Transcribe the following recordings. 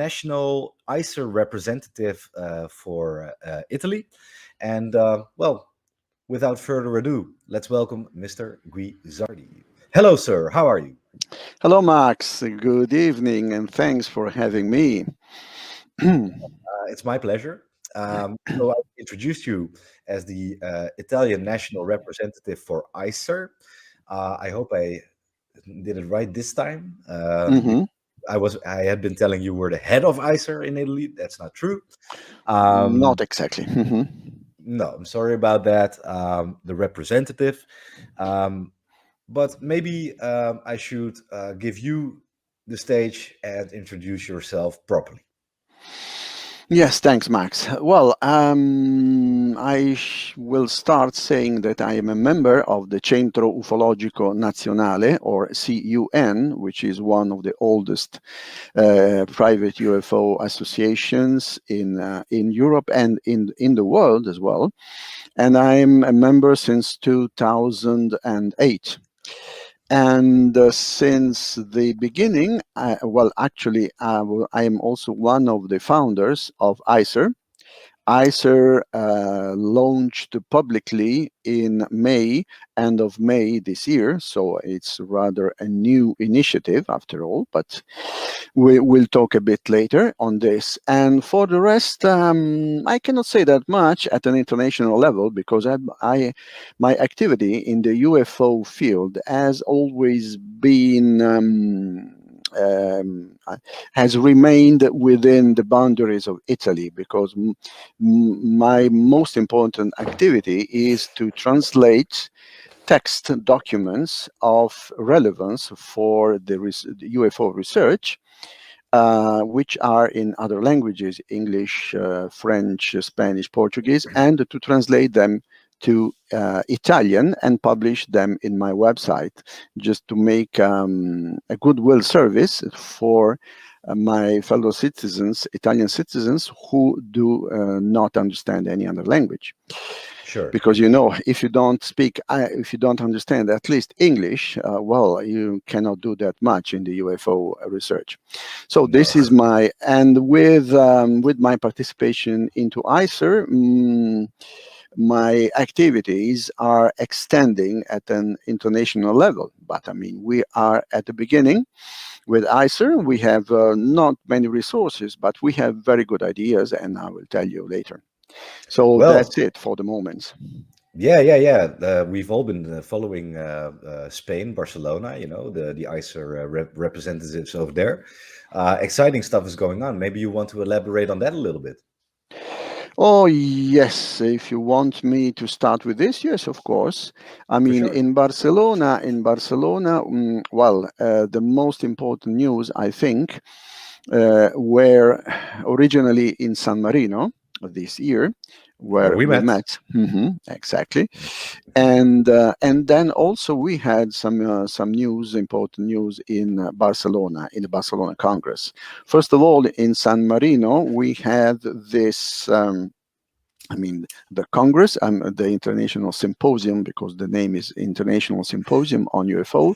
international ICER representative for Italy. And well, without further ado, let's welcome Mr. Guizzardi. Hello, sir. How are you? Hello, Max. Good evening, and thanks for having me. It's my pleasure. So I introduced you as the Italian national representative for ICER. I hope I did it right this time. hmm I had been telling you we're the head of ICER in Italy. That's not true. Not exactly. No, I'm sorry about that. The representative. Um, but maybe I should give you the stage and introduce yourself properly. Yes, thanks, Max. Well, will start saying that I am a member of the Centro Ufologico Nazionale, or CUN, which is one of the oldest private UFO associations in Europe and in the world as well. And I'm a member since 2008. And since the beginning, I am also one of the founders of ICER. ICER launched publicly in end of May this year, so it's rather a new initiative after all, but we will talk a bit later on this. And for the rest, I cannot say that much at an international level because my activity in the UFO field has always been has remained within the boundaries of Italy, because my most important activity is to translate text documents of relevance for the UFO research, which are in other languages, English, French, Spanish, Portuguese, and to translate them to Italian and publish them in my website, just to make a goodwill service for my fellow citizens, Italian citizens, who do not understand any other language. Sure. Because if you don't understand at least English, well, you cannot do that much in the UFO research. So this is with my participation into ICER. My activities are extending at an international level, but I mean, we are at the beginning. With ICER, we have not many resources, but we have very good ideas, and I will tell you later. So that's it for the moment. Yeah. We've all been following Spain, Barcelona, the ICER representatives over there. Exciting stuff is going on. Maybe you want to elaborate on that a little bit. Oh, yes. If you want me to start with this, yes, of course. I mean, sure. in Barcelona, the most important news, I think, were originally in San Marino this year, where we met. Exactly. And then also we had some important news in Barcelona, in the Barcelona Congress. First of all, in San Marino, we had this. The Congress, the International Symposium, because the name is International Symposium on UFO,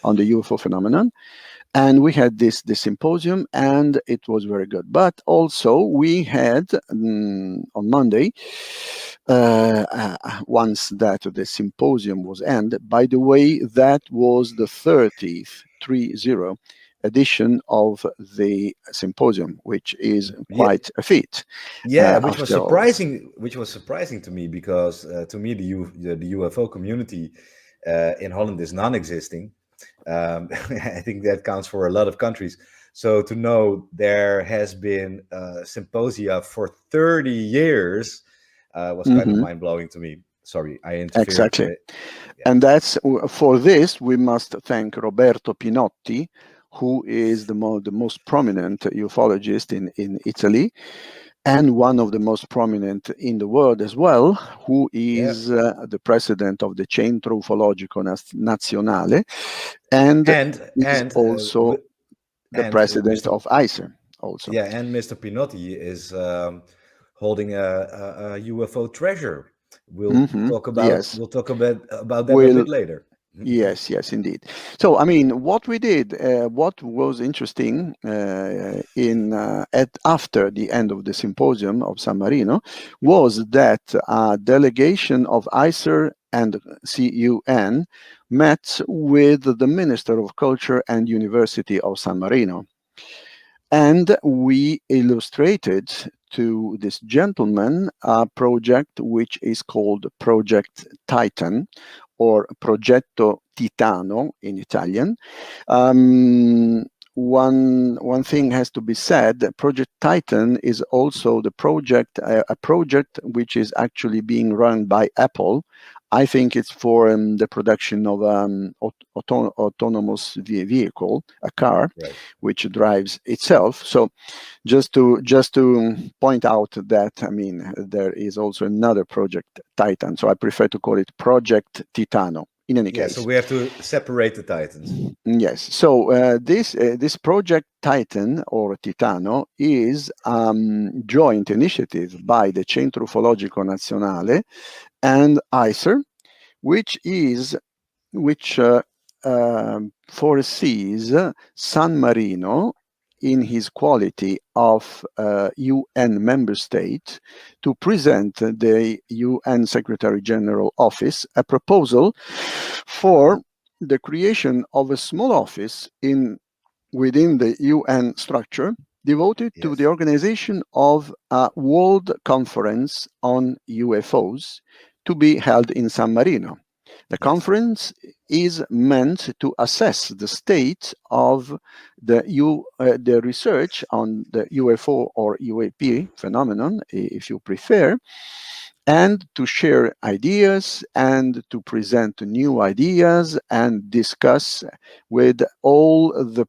on the UFO phenomenon. And we had this symposium, and it was very good. But also we had on Monday, once that the symposium was ended, by the way, that was the 30th edition of the symposium, which is quite a feat. Yeah, which was surprising. Which was surprising to me because to me the UFO community in Holland is non-existing. I think that counts for a lot of countries. So to know there has been symposia for 30 years was kind of mind-blowing to me. Sorry, I interfered. Exactly. And that's for this we must thank Roberto Pinotti, who is the most prominent ufologist in Italy, and one of the most prominent in the world as well, who is the president of the Centro Ufologico Nazionale, and is also the president of ICER. Also, yeah, and Mr. Pinotti is holding a UFO treasure. We'll talk about that a bit later. Yes, yes, indeed. So, I mean, what we did, what was interesting after the end of the symposium of San Marino, was that a delegation of ICER and CUN met with the Minister of Culture and University of San Marino. And we illustrated to this gentleman a project which is called Project Titan, or Progetto Titano in Italian. One thing has to be said. Project Titan is also the project, a project which is actually being run by Apple. I think it's for the production of autonomous vehicle, a car, Right. which drives itself. So just to point out that, I mean, there is also another Project Titan. So I prefer to call it Project Titano. In any case, so we have to separate the titans. Yes. So this Project Titan, or Titano, is joint initiative by the Centro Ufologico Nazionale and ICER, which foresees San Marino, in his quality of UN member state, to present the UN Secretary General Office a proposal for the creation of a small office within the UN structure devoted to the organization of a world conference on UFOs to be held in San Marino. The conference is meant to assess the state of the research on the UFO or UAP phenomenon, if you prefer, and to share ideas and to present new ideas and discuss with all the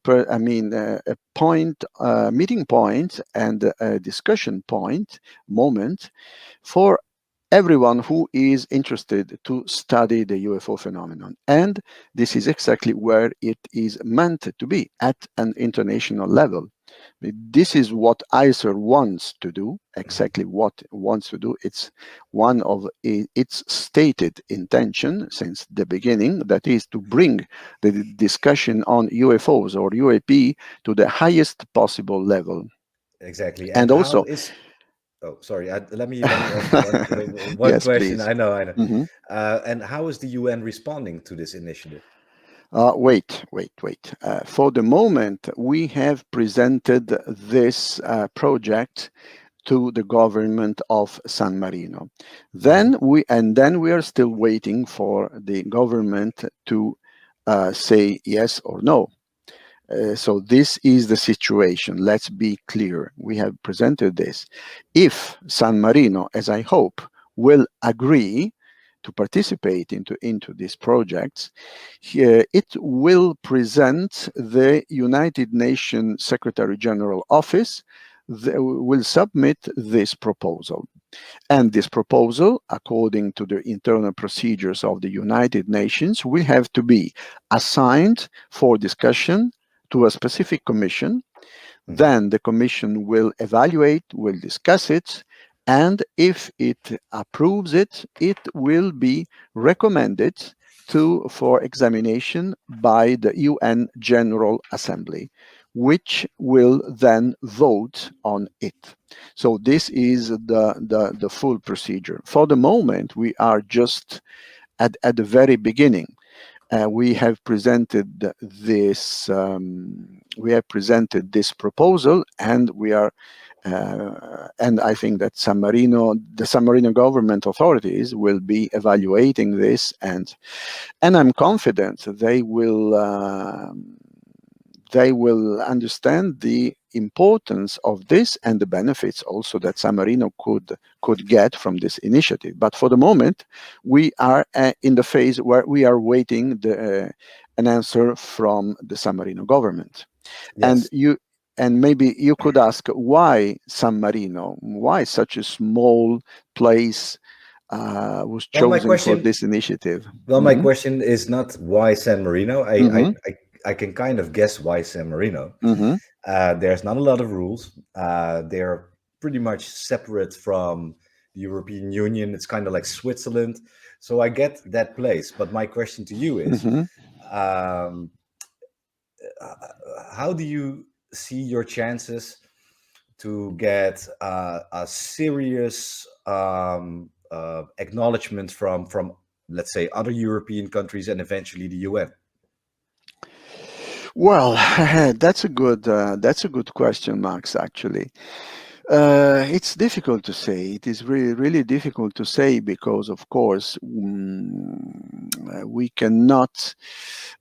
meeting point and a discussion point moment for everyone who is interested to study the UFO phenomenon. And this is exactly where it is meant to be, at an international level. This is what ICER wants to do, exactly what it wants to do. It's one of its stated intention since the beginning, that is to bring the discussion on UFOs or UAP to the highest possible level. Exactly. And also, oh, sorry. Let me ask one yes, question. please. I know. Mm-hmm. And how is the UN responding to this initiative? Wait. For the moment, we have presented this project to the government of San Marino. Then we are still waiting for the government to say yes or no. So this is the situation. Let's be clear. We have presented this. If San Marino, as I hope, will agree to participate into these projects, it will present the United Nations Secretary General Office, will submit this proposal. And this proposal, according to the internal procedures of the United Nations, will have to be assigned for discussion to a specific commission. Then the commission will evaluate, will discuss it, and if it approves it, it will be recommended for examination by the UN General Assembly, which will then vote on it. So this is the full procedure. For the moment, we are just at the very beginning. We have presented this proposal, and we are and I think that the San Marino government authorities will be evaluating this, and I'm confident they will understand the importance of this and the benefits also that San Marino could get from this initiative. But for the moment, we are in the phase where we are waiting an answer from the San Marino government. Yes. And maybe you could ask, why San Marino? Why such a small place was chosen for this initiative? Well, my question is not why San Marino. I can kind of guess why San Marino. There's not a lot of rules. They're pretty much separate from the European Union. It's kind of like Switzerland. So I get that place. But my question to you is, Mhm. um, how do you see your chances to get a serious acknowledgement from, let's say, other European countries and eventually the UN? Well, that's a good question, Max. Actually, it's difficult to say. It is really, really difficult to say because, of course, we cannot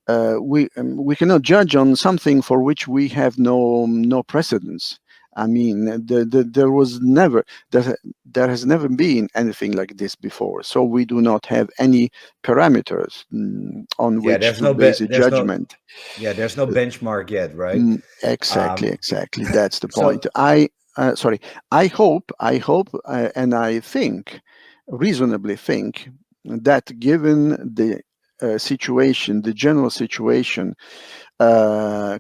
we cannot judge on something for which we have no precedence. I mean, there was never there has never been anything like this before. So we do not have any parameters on Yeah, which to base a judgment. there's no benchmark yet, right? Exactly, Um, exactly. That's the point. so Sorry. I hope, and I think, reasonably think that given the situation, the general situation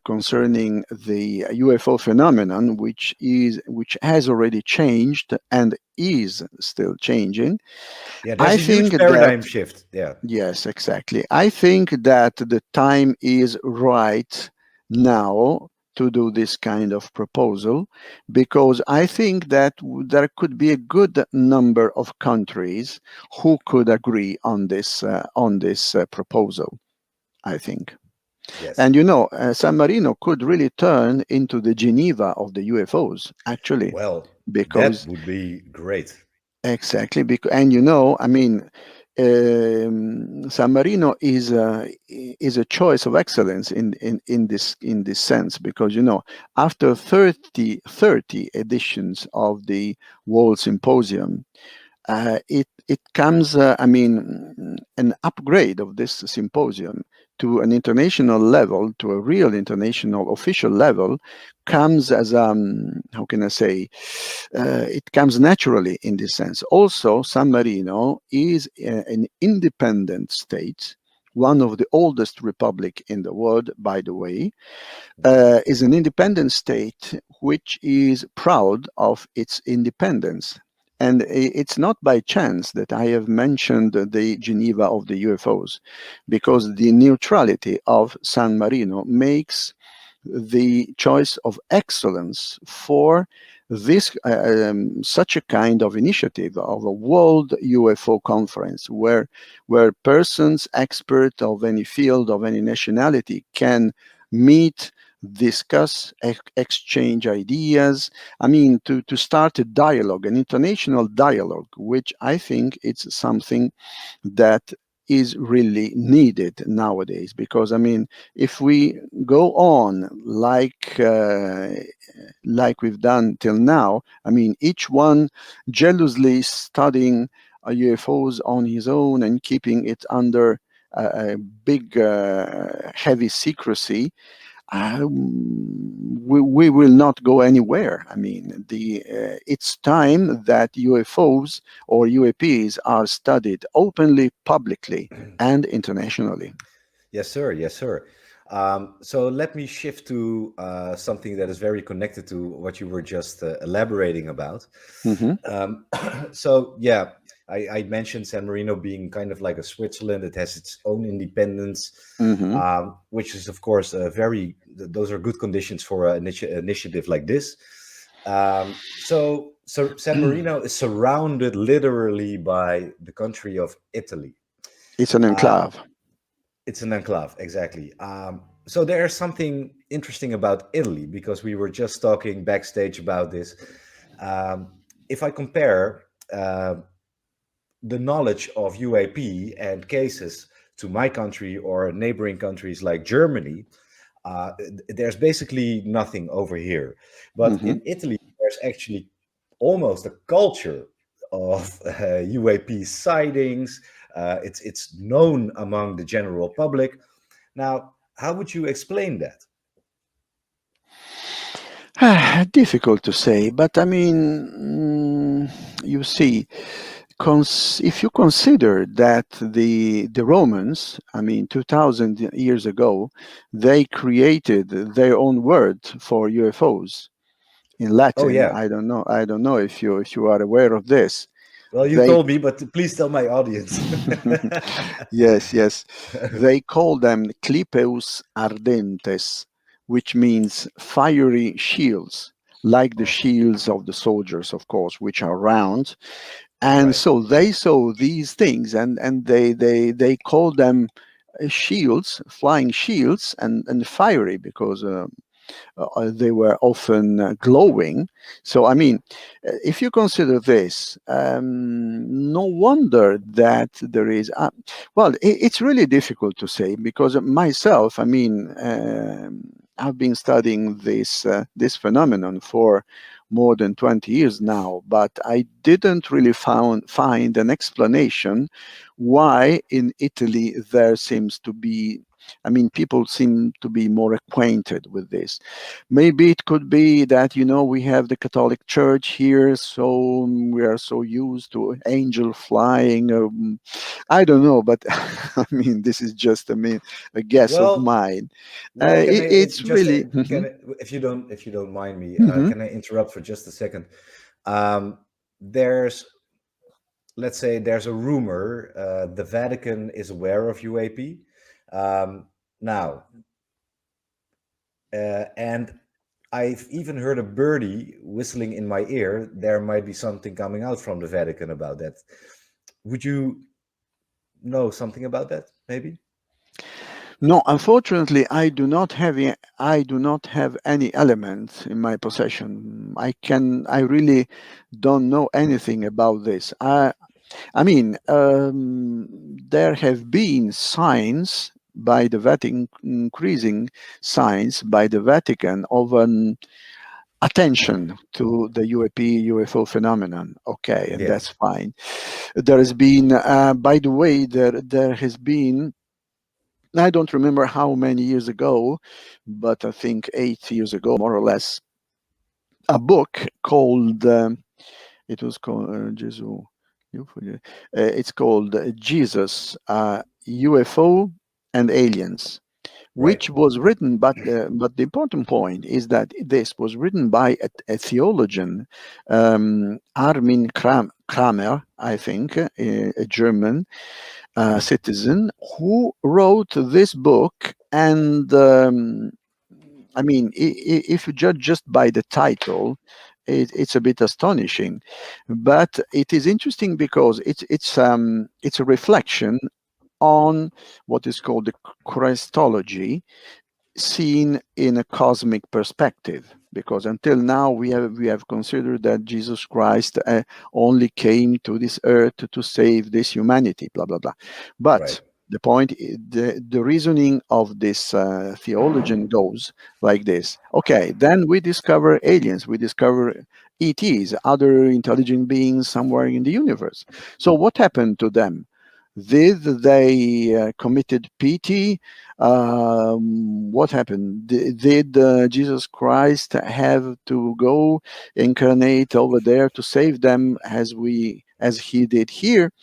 concerning the UFO phenomenon, which has already changed and is still changing, yeah, I there's a think huge that paradigm shift. Yeah. yes, exactly. I think that the time is right now to do this kind of proposal because I think that there could be a good number of countries who could agree on this proposal. I think, Yes. and you know, San Marino could really turn into the Geneva of the UFOs, actually, Well, that because would be great. exactly, because and you know, I mean, San Marino is a choice of excellence in this sense because you know after 30 editions of the World Symposium, it comes, I mean, an upgrade of this symposium to an international level, to a real international official level, comes as, how can I say, it comes naturally in this sense. Also, San Marino is an independent state, one of the oldest republic in the world, by the way, is an independent state which is proud of its independence. And it's not by chance that I have mentioned the Geneva of the UFOs, because the neutrality of San Marino makes the choice of excellence for this such a kind of initiative of a world UFO conference where persons expert of any field of any nationality can meet, discuss, exchange ideas. I mean, to start a dialogue, an international dialogue, which I think it's something that is really needed nowadays. Because I mean, if we go on like we've done till now, I mean, each one jealously studying UFOs on his own and keeping it under a big, heavy secrecy, we will not go anywhere. I mean, it's time that UFOs or UAPs are studied openly, publicly, and internationally. Yes, sir. Yes, sir. So let me shift to something that is very connected to what you were just elaborating about. Hmm. Um, so yeah, I mentioned San Marino being kind of like a Switzerland. It has its own independence, Hmm. which is of course those are good conditions for an initiative like this. So San Marino is surrounded literally by the country of Italy. It's an Um, enclave. it's an enclave, exactly. So there's something interesting about Italy because we were just talking backstage about this. Um, if I compare uh, the knowledge of UAP and cases to my country or neighboring countries like Germany, there's basically nothing over here. But Hmm. in Italy, there's actually almost a culture of UAP sightings. It's known among the general public. Now, how would you explain that? Difficult to say, but I mean, you see, if you consider that the Romans, I mean, 2,000 years ago, they created their own word for UFOs in Oh Latin. yeah, I don't know if you are aware of this. Well, you They told me, but please tell my audience. yes, yes. They call them clipeus ardentes, which means fiery shields, like the Okay. shields of the soldiers, of course, which are round. And Right. so they saw these things, and they call them shields, flying shields, and fiery because they were often glowing. So, I mean, if you consider this, no wonder that there is, well, it's really difficult to say because myself, I mean, I've been studying this phenomenon for more than 20 years now, but I didn't really find an explanation why in Italy there seems to be, I mean, people seem to be more acquainted with this. Maybe it could be that, we have the Catholic Church here, so we are so used to angel flying. I don't know, but I mean, this is just, a guess of Well, mine. well, can I It's just really. can Mhm, if you don't mind me, mhm. can I interrupt for just a second? There's let's say there's a rumor the Vatican is aware of UAP now, and I've even heard a birdie whistling in my ear. There might be something coming out from the Vatican about that. Would you know something about that? Maybe. No, unfortunately, I do not have any element in my possession. I really don't know anything about this. I mean, there have been signs by the Vatican, increasing signs by the Vatican of an attention to the UAP UFO phenomenon. Okay, and Yes. that's fine. There has been, by the way, there has been. I don't remember how many years ago, but I think 8 years ago, more or less, a book called. It was called Jesus. It's called Jesus, UFO and Aliens, Right. which was written. But the important point is that this was written by a theologian, Armin Kramer, I think, a German citizen, who wrote this book. And I mean, if you judge just by the title, it's a bit astonishing, but it is interesting because it's a reflection on what is called the Christology, seen in a cosmic perspective, because until now we have considered that Jesus Christ only came to this earth to save this humanity, blah blah blah. Right. But the point, the reasoning of this theologian goes like this: okay, then we discover aliens, we discover ETs, other intelligent beings somewhere in the universe. So what happened to them? Did they committed PT? What happened? Did Jesus Christ have to go incarnate over there to save them as he did here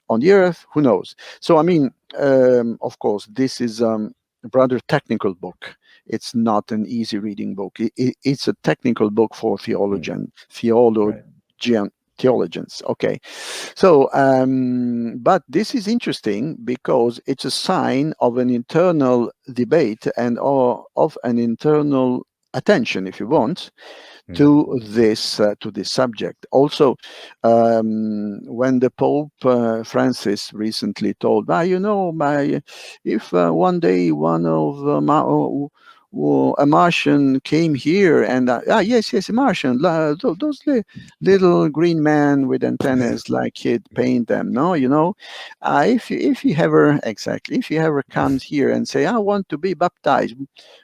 on the earth? Who knows? So I mean, of course, this is a rather technical book. It's not an easy reading book. It's a technical book for Hmm. Right. theologians. Okay, so, but this is interesting because it's a sign of an internal debate and or of an internal attention, if you want, Hmm. to this subject. Also, when the Pope Francis recently told, if one day one of a Martian came here and yes, a Martian, those little green men with antennas, like he'd paint them. No, if he ever exactly if he ever comes here and say, I want to be baptized,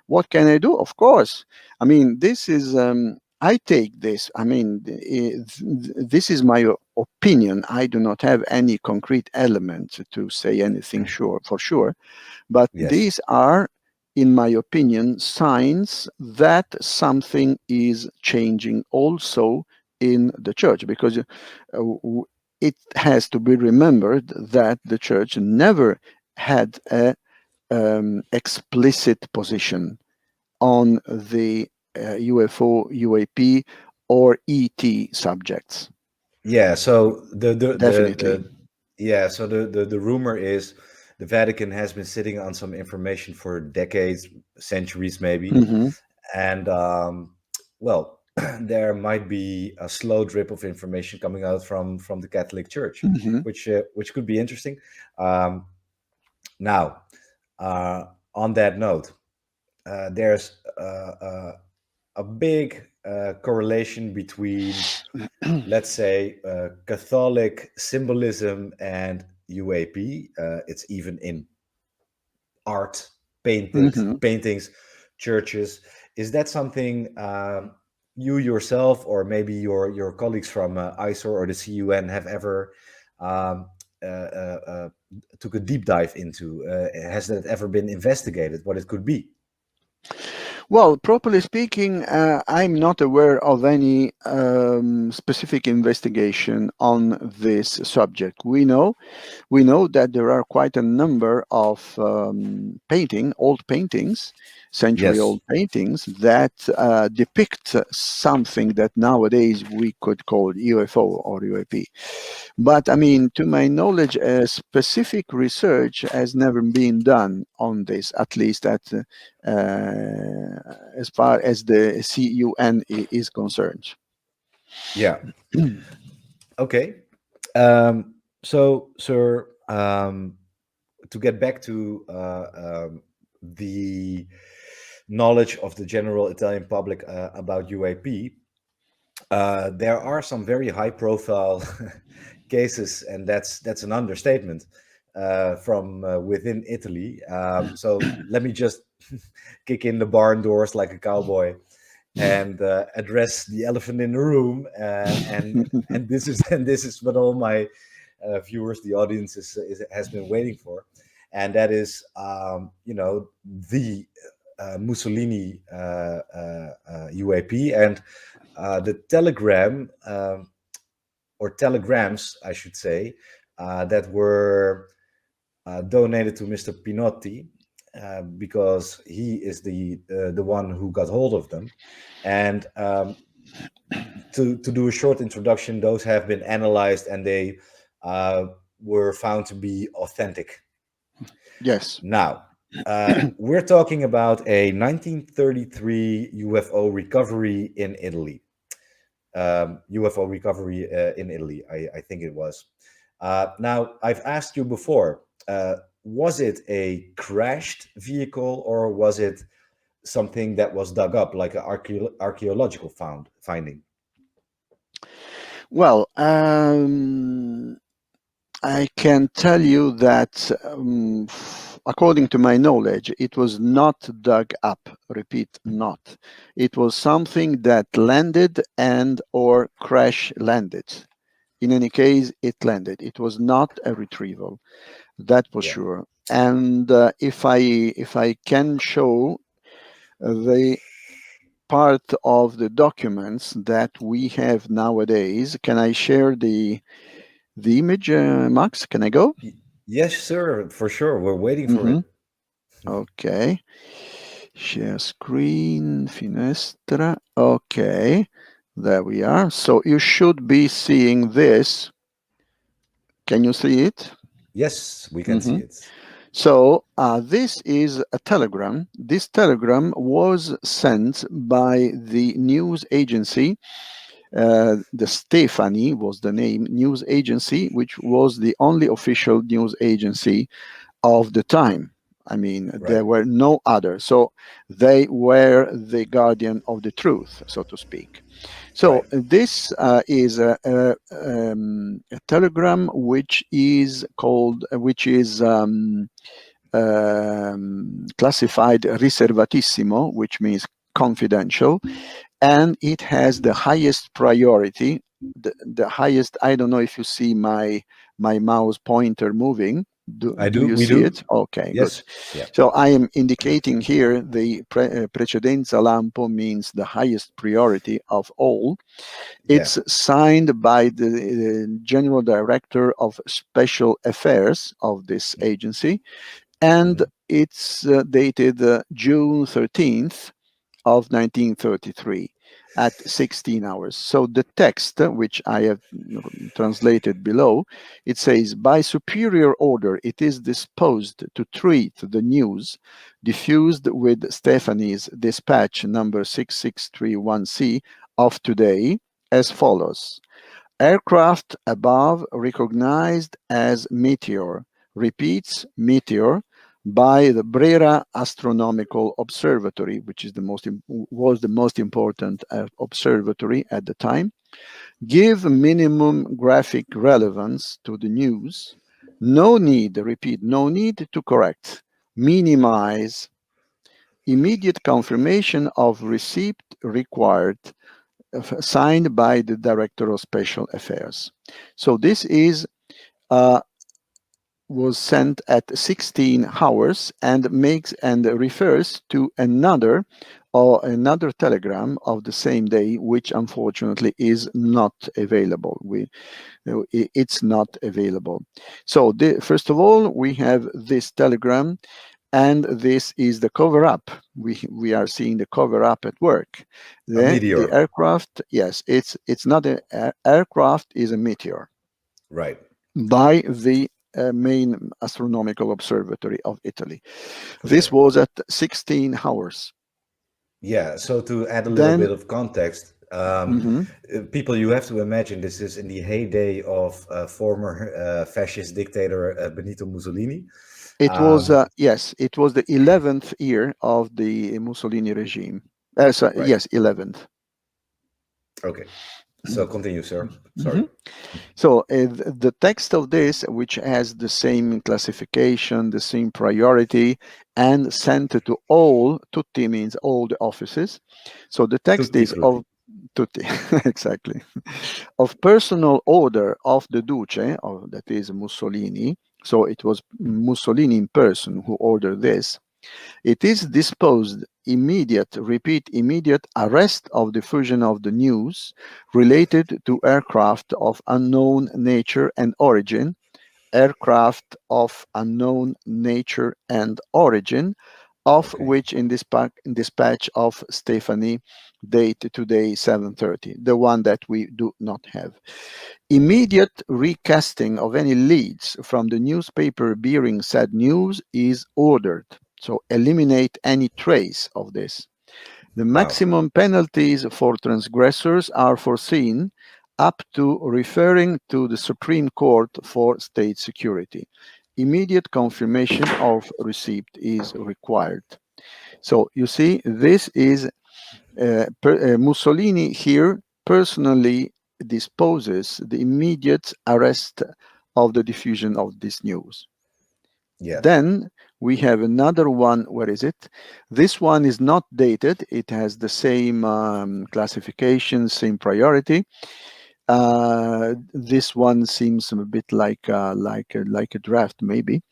what can I do? Of course, I mean, this is. I take this. I mean, this is my opinion. I do not have any concrete element to say anything sure for sure, but Yes. these are, in my opinion, signs that something is changing also in the church, because it has to be remembered that the church never had a explicit position on the UFO, UAP, or ET subjects. Yeah. So Definitely. the rumor is the Vatican has been sitting on some information for decades, centuries, maybe, Hmm. and well, there might be a slow drip of information coming out from the Catholic Church, Hmm. which could be interesting. Um, Now, uh, on that note, there's a big correlation between, let's say, Catholic symbolism and UAP. It's even in art, Hmm. paintings, churches. Is that something you yourself, or maybe your colleagues from ICER or the CUN, have ever um, took a deep dive into? Has that ever been investigated? What it could be? Well, properly speaking, I'm not aware of any specific investigation on this subject. We know that there are quite a number of old paintings, Yes. century-old paintings that depict something that nowadays we could call UFO or UAP. But I mean, to my knowledge, specific research has never been done on this, at least as far as the CUN is concerned. Yeah. Okay. So, sir, to get back to the knowledge of the general Italian public about UAP, there are some very high-profile cases, and that's an understatement, from within Italy. So let me just kick in the barn doors like a cowboy and address the elephant in the room. And this is and this is what all my viewers, the audience, has been waiting for, and that is, the Mussolini UAP, and the telegram, or telegrams, I should say, that were donated to Mr. Pinotti, because he is the one who got hold of them. And to do a short introduction, those have been analyzed, and they uh, were found to be authentic. Yes. Now, we're talking about a 1933 UFO recovery in Italy. UFO recovery in Italy, I think it was. Now, I've asked you before, was it a crashed vehicle, or was it something that was dug up, like an archaeological finding? Well, I can tell you that, according to my knowledge, it was not dug up. Repeat, not. It was something that landed and or crash landed. In any case, it landed. It was not a retrieval. That was Yeah, sure. And if I can show the part of the documents that we have nowadays, can I share the image, Max? Can I go? yes, sir, for sure. We're waiting for Mm-hmm. it. Okay. Share screen, finestra. Okay. There we are. So you should be seeing this. Can you see it? Yes, we can see Mm-hmm. it. So this is a telegram. This telegram was sent by the news agency. The Stefani was the name, news agency, which was the only official news agency of the time. I mean, Right, there were no other. So they were the guardian of the truth, so to speak. So right, this is a telegram which is called, classified riservatissimo, which means confidential, and it has the highest priority. The highest. I don't know if you see my mouse pointer moving. I Do do. you We see do. it? Okay, good. Yes. Yeah. So I am indicating here the precedenza lampo means the highest priority of all. Yeah. It's signed by the general director of special affairs of this agency, and Mhm. it's dated June 13th of 1933. at 16 hours. So the text, which I have translated below, it says, by superior order, it is disposed to treat the news diffused with Stephanie's dispatch number 6631C of today as follows. Aircraft above recognized as Meteor, repeats Meteor, by the Brera Astronomical Observatory, which is was the most important observatory at the time, give minimum graphic relevance to the news, no need, repeat, no need to correct, minimize, immediate confirmation of receipt required, signed by the Director of Special Affairs. So this is was sent at 16 hours and refers to another telegram of the same day, which unfortunately is not available. It's not available. So first of all, we have this telegram, and this is the cover up. We are seeing the cover up at work. The aircraft, yes, it's not an aircraft, is a Meteor. Right. By the main astronomical observatory of Italy. Okay. This was at 16 hours. Yeah, so to add a little bit of context, people, you have to imagine this is in the heyday of former fascist dictator Benito Mussolini. It was, yes, it was the 11th year of the Mussolini regime. Right. Yes, 11th. Okay. So continue, sir. Sorry. So the text of this, which has the same classification, the same priority, and sent to all, tutti means all the offices. So the text tutti, is of tutti, exactly, of personal order of the Duce, that is Mussolini. So it was Mussolini in person who ordered this. It is disposed immediate arrest of diffusion of the news related to aircraft of unknown nature and origin, of which in dispatch of Stephanie, date today 7:30, the one that we do not have. Immediate recasting of any leads from the newspaper bearing said news is ordered. So eliminate any trace of this. The maximum penalties for transgressors are foreseen up to referring to the Supreme Court for State Security. Immediate confirmation of receipt is required. So you see, this is Mussolini here personally disposes the immediate arrest of the diffusion of this news. Yeah. Then we have another one. Where is it? This one is not dated. It has the same classification, same priority. This one seems a bit like a draft, maybe.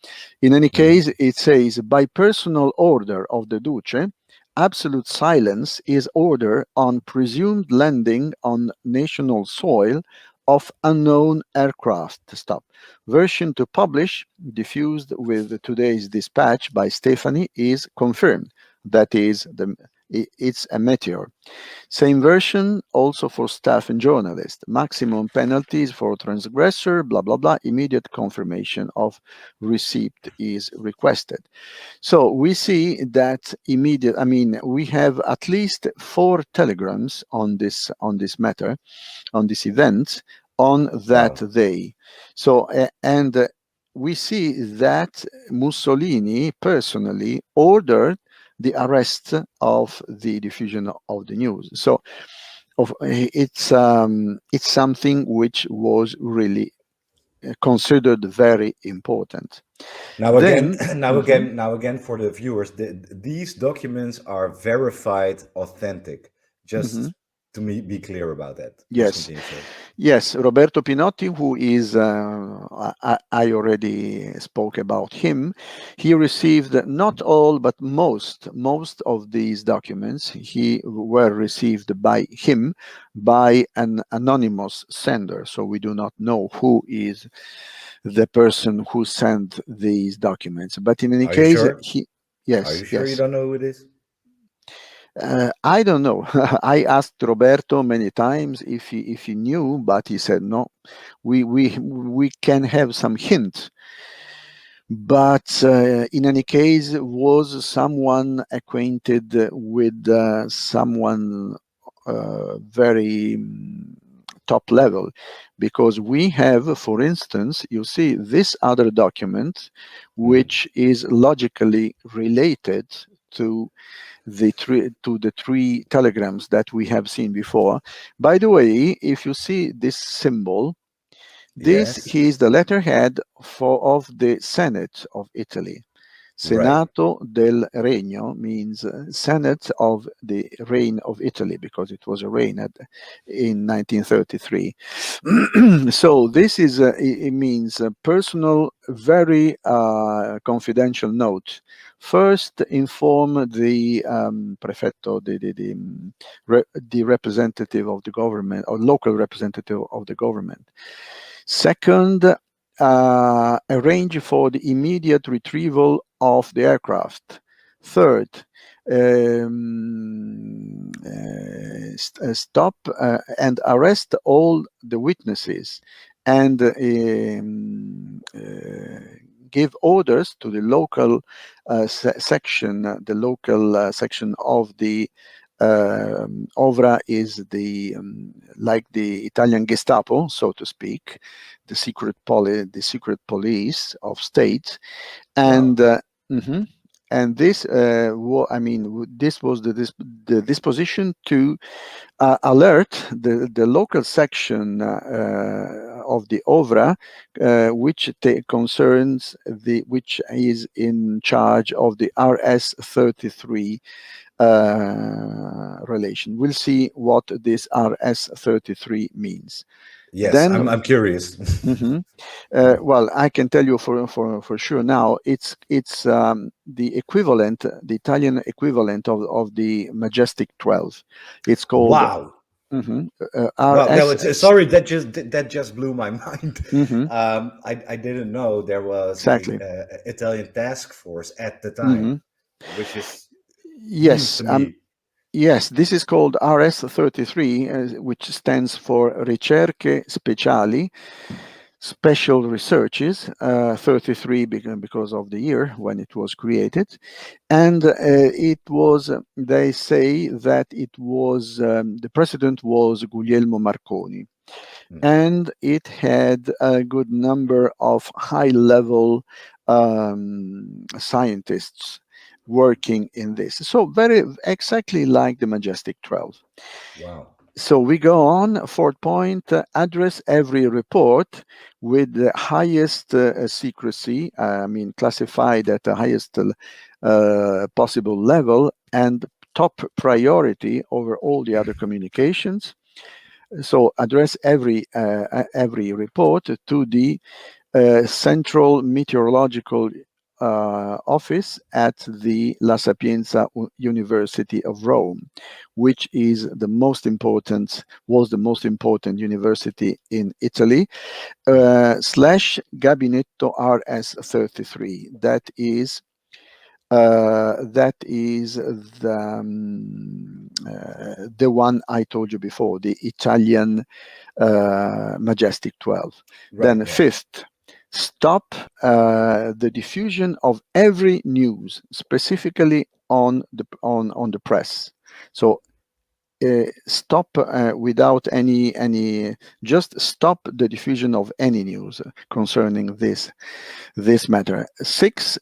In any case, it says, by personal order of the Duce, absolute silence is order on presumed landing on national soil of unknown aircraft. Stop. Version to publish, diffused with today's dispatch by Stephanie, is confirmed. That is, it's a Meteor. Same version also for staff and journalists. Maximum penalties for transgressor, blah, blah, blah. Immediate confirmation of receipt is requested. So we see that we have at least 4 telegrams on this matter, on this event, on that day. So, and we see that Mussolini personally ordered the arrest of the diffusion of the news. So it's something which was really considered very important. Now again, for the viewers, these documents are verified, authentic. Just to be clear about that. Yes. Yes, Roberto Pinotti, who is, I already spoke about him. He received not all, but most of these documents were received by him by an anonymous sender. So we do not know who is the person who sent these documents. But in any case, yes. Are you sure you don't know who it is? I don't know. I asked Roberto many times if he knew, but he said no. We can have some hint, but in any case, was someone acquainted with someone very top level? Because we have, for instance, you see this other document, which is logically related to the three telegrams that we have seen before. By the way, if you see this symbol, this Yes. is the letterhead of the Senate of Italy. Senato del Regno means Senate of the Reign of Italy, because it was a reign in 1933. So this is it means a personal, very confidential note. First, inform the prefetto, the representative of the government, or local representative of the government. Second, arrange for the immediate retrieval of the aircraft. Third, stop and arrest all the witnesses, and give orders to the local section. The local section of the OVRA is the like the Italian Gestapo, so to speak, the secret police of state, and and this this was the disposition to alert the local section of the OVRA, which concerns which is in charge of the RS-33 relation. We'll see what this RS-33 means. Yes, then, I'm curious. Well, I can tell you for sure now. It's the equivalent, the Italian equivalent of the Majestic 12. It's called. Wow. Well, no, sorry, that just blew my mind. I didn't know there was an Italian task force at the time, which is yes. Yes, this is called RS-33, which stands for Ricerche Speciali, Special Researches, 33 because of the year when it was created. And it was, they say that it was, the president was Guglielmo Marconi. And it had a good number of high-level scientists working in this. So very exactly like the Majestic 12. Wow. So we go on. Fourth point, address every report with the highest secrecy, classified at the highest possible level and top priority over all the other communications. So address every report to the Central Meteorological office at the La Sapienza University of Rome, which is the most important, was the most important university in Italy, / Gabinetto RS-33. That is the one I told you before, the Italian Majestic 12. Then fifth, stop the diffusion of every news, specifically on the press. So stop without any, just stop the diffusion of any news concerning this matter. Six,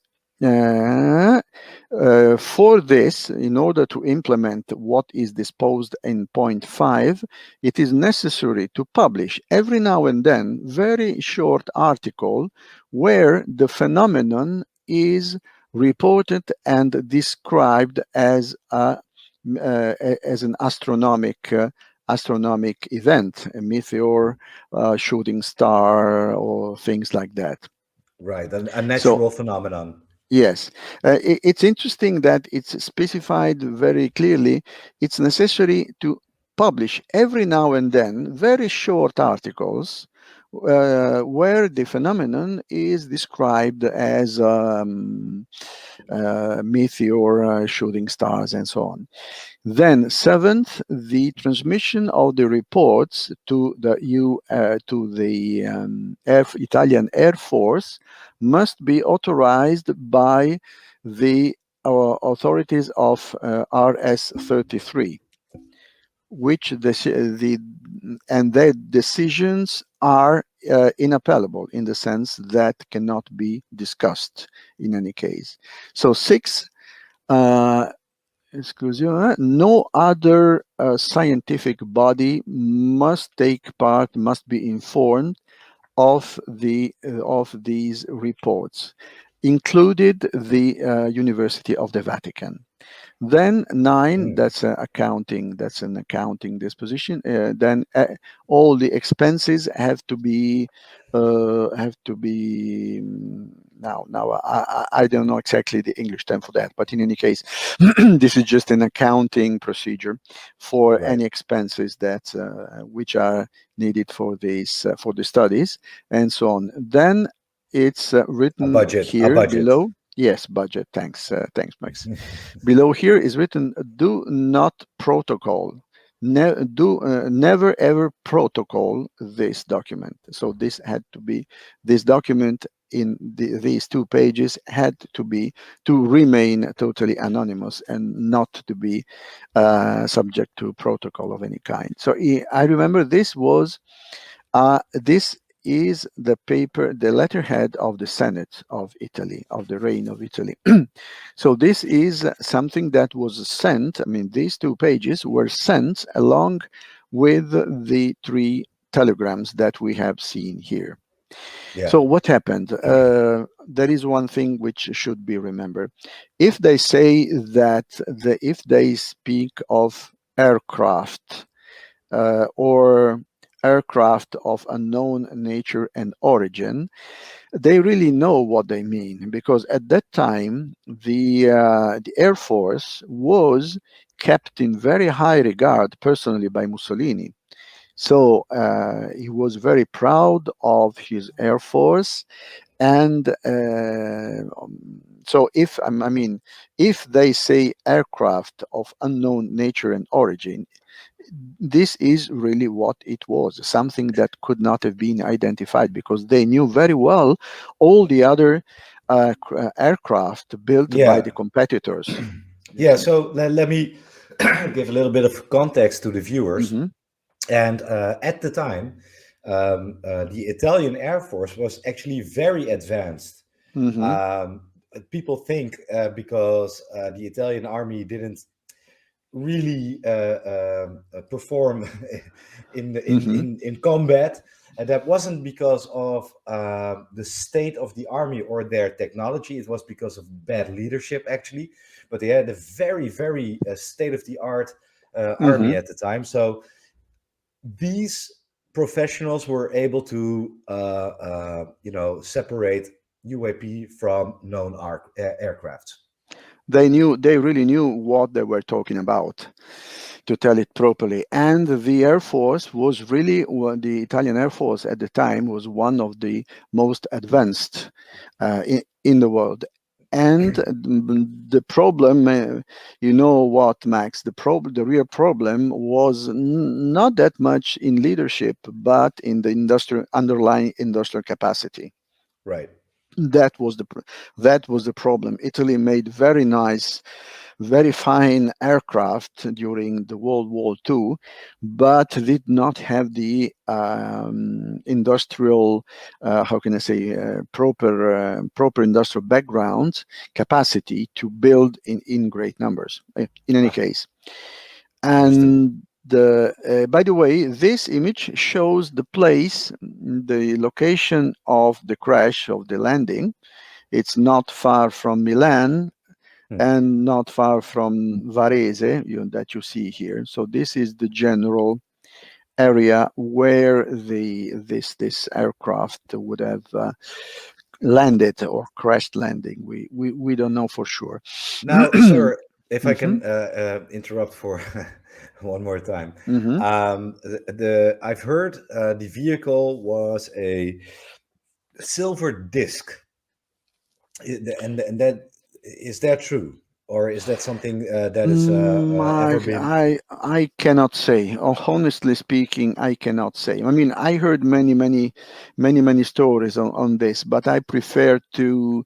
for this, in order to implement what is disposed in point 5, it is necessary to publish every now and then very short article where the phenomenon is reported and described as as an astronomic event, a meteor, shooting star, or things like that. Right, a natural phenomenon. Yes, it's interesting that it's specified very clearly. It's necessary to publish every now and then very short articles where the phenomenon is described as meteor, shooting stars, and so on. Then, seventh, the transmission of the reports to the Italian Air Force must be authorized by the authorities of RS-33, which and their decisions are inappellable in the sense that cannot be discussed in any case. So, six, no other scientific body must be informed of these reports, included the University of the Vatican. Then nine, that's an accounting disposition. Then all the expenses have to be now I don't know exactly the English term for that, but in any case, this is just an accounting procedure for any expenses that which are needed for these for the studies and so on. Then it's written here below. Yes, budget. Thanks, Max. Below here is written: do not protocol. Never ever protocol this document. So this document in these 2 pages had to remain totally anonymous and not to be subject to protocol of any kind. So I remember this is the letterhead of the Senate of Italy, of the reign of Italy. So this is something that was sent. I mean, these 2 pages were sent along with the 3 telegrams that we have seen here. Yeah. So what happened? There is one thing which should be remembered. If they say that if they speak of aircraft or aircraft of unknown nature and origin, they really know what they mean, because at that time the Air Force was kept in very high regard personally by Mussolini. So he was very proud of his Air Force, and so if they say aircraft of unknown nature and origin, this is really what it was, something that could not have been identified, because they knew very well all the other aircraft built by the competitors. Yeah, so let me give a little bit of context to the viewers. And at the time, the Italian Air Force was actually very advanced. People think because the Italian army didn't really perform in combat, and that wasn't because of the state of the army or their technology. It was because of bad leadership, actually. But they had a very, very state-of-the-art army at the time. So these professionals were able to separate UAP from known aircraft. They really knew what they were talking about, to tell it properly. And the Air Force was really, the Italian Air Force at the time was one of the most advanced in the world. And the problem, you know what, Max, the real problem was not that much in leadership, but in the underlying industrial capacity. Right. That was the problem. Italy made very nice, very fine aircraft during the World War II, but did not have the industrial, proper industrial background capacity to build in great numbers. In any case, and by the way, this image shows the place, the location of the crash, of the landing. It's not far from Milan and not far from Varese, that you see here. So this is the general area where this aircraft would have landed or crashed landing. We don't know for sure. Now, sir, if I can interrupt for one more time. Hmm. I've heard the vehicle was a silver disc. And that is that true, or is that something that is ever been? I cannot say. Honestly speaking, I cannot say. I mean, I heard many stories on this, but I prefer to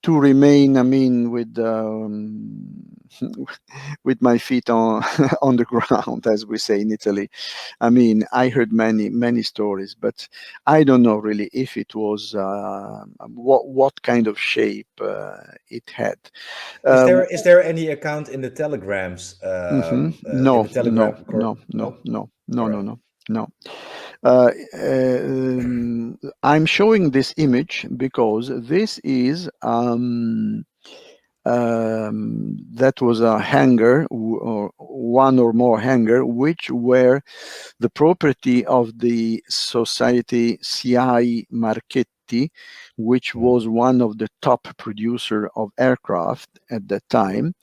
remain. I mean, with with my feet on on the ground, as we say in Italy. I mean, I heard many stories, but I don't know really if it was what kind of shape it had. Is Uh, there any account in the telegrams? In No, the telegram no, no. no, All no, right. no, no. Uh, I'm showing this image because this is that was a hangar or one or more hangar which were the property of the society CI Marchetti, which Mhm. was one of the top producer of aircraft at that time.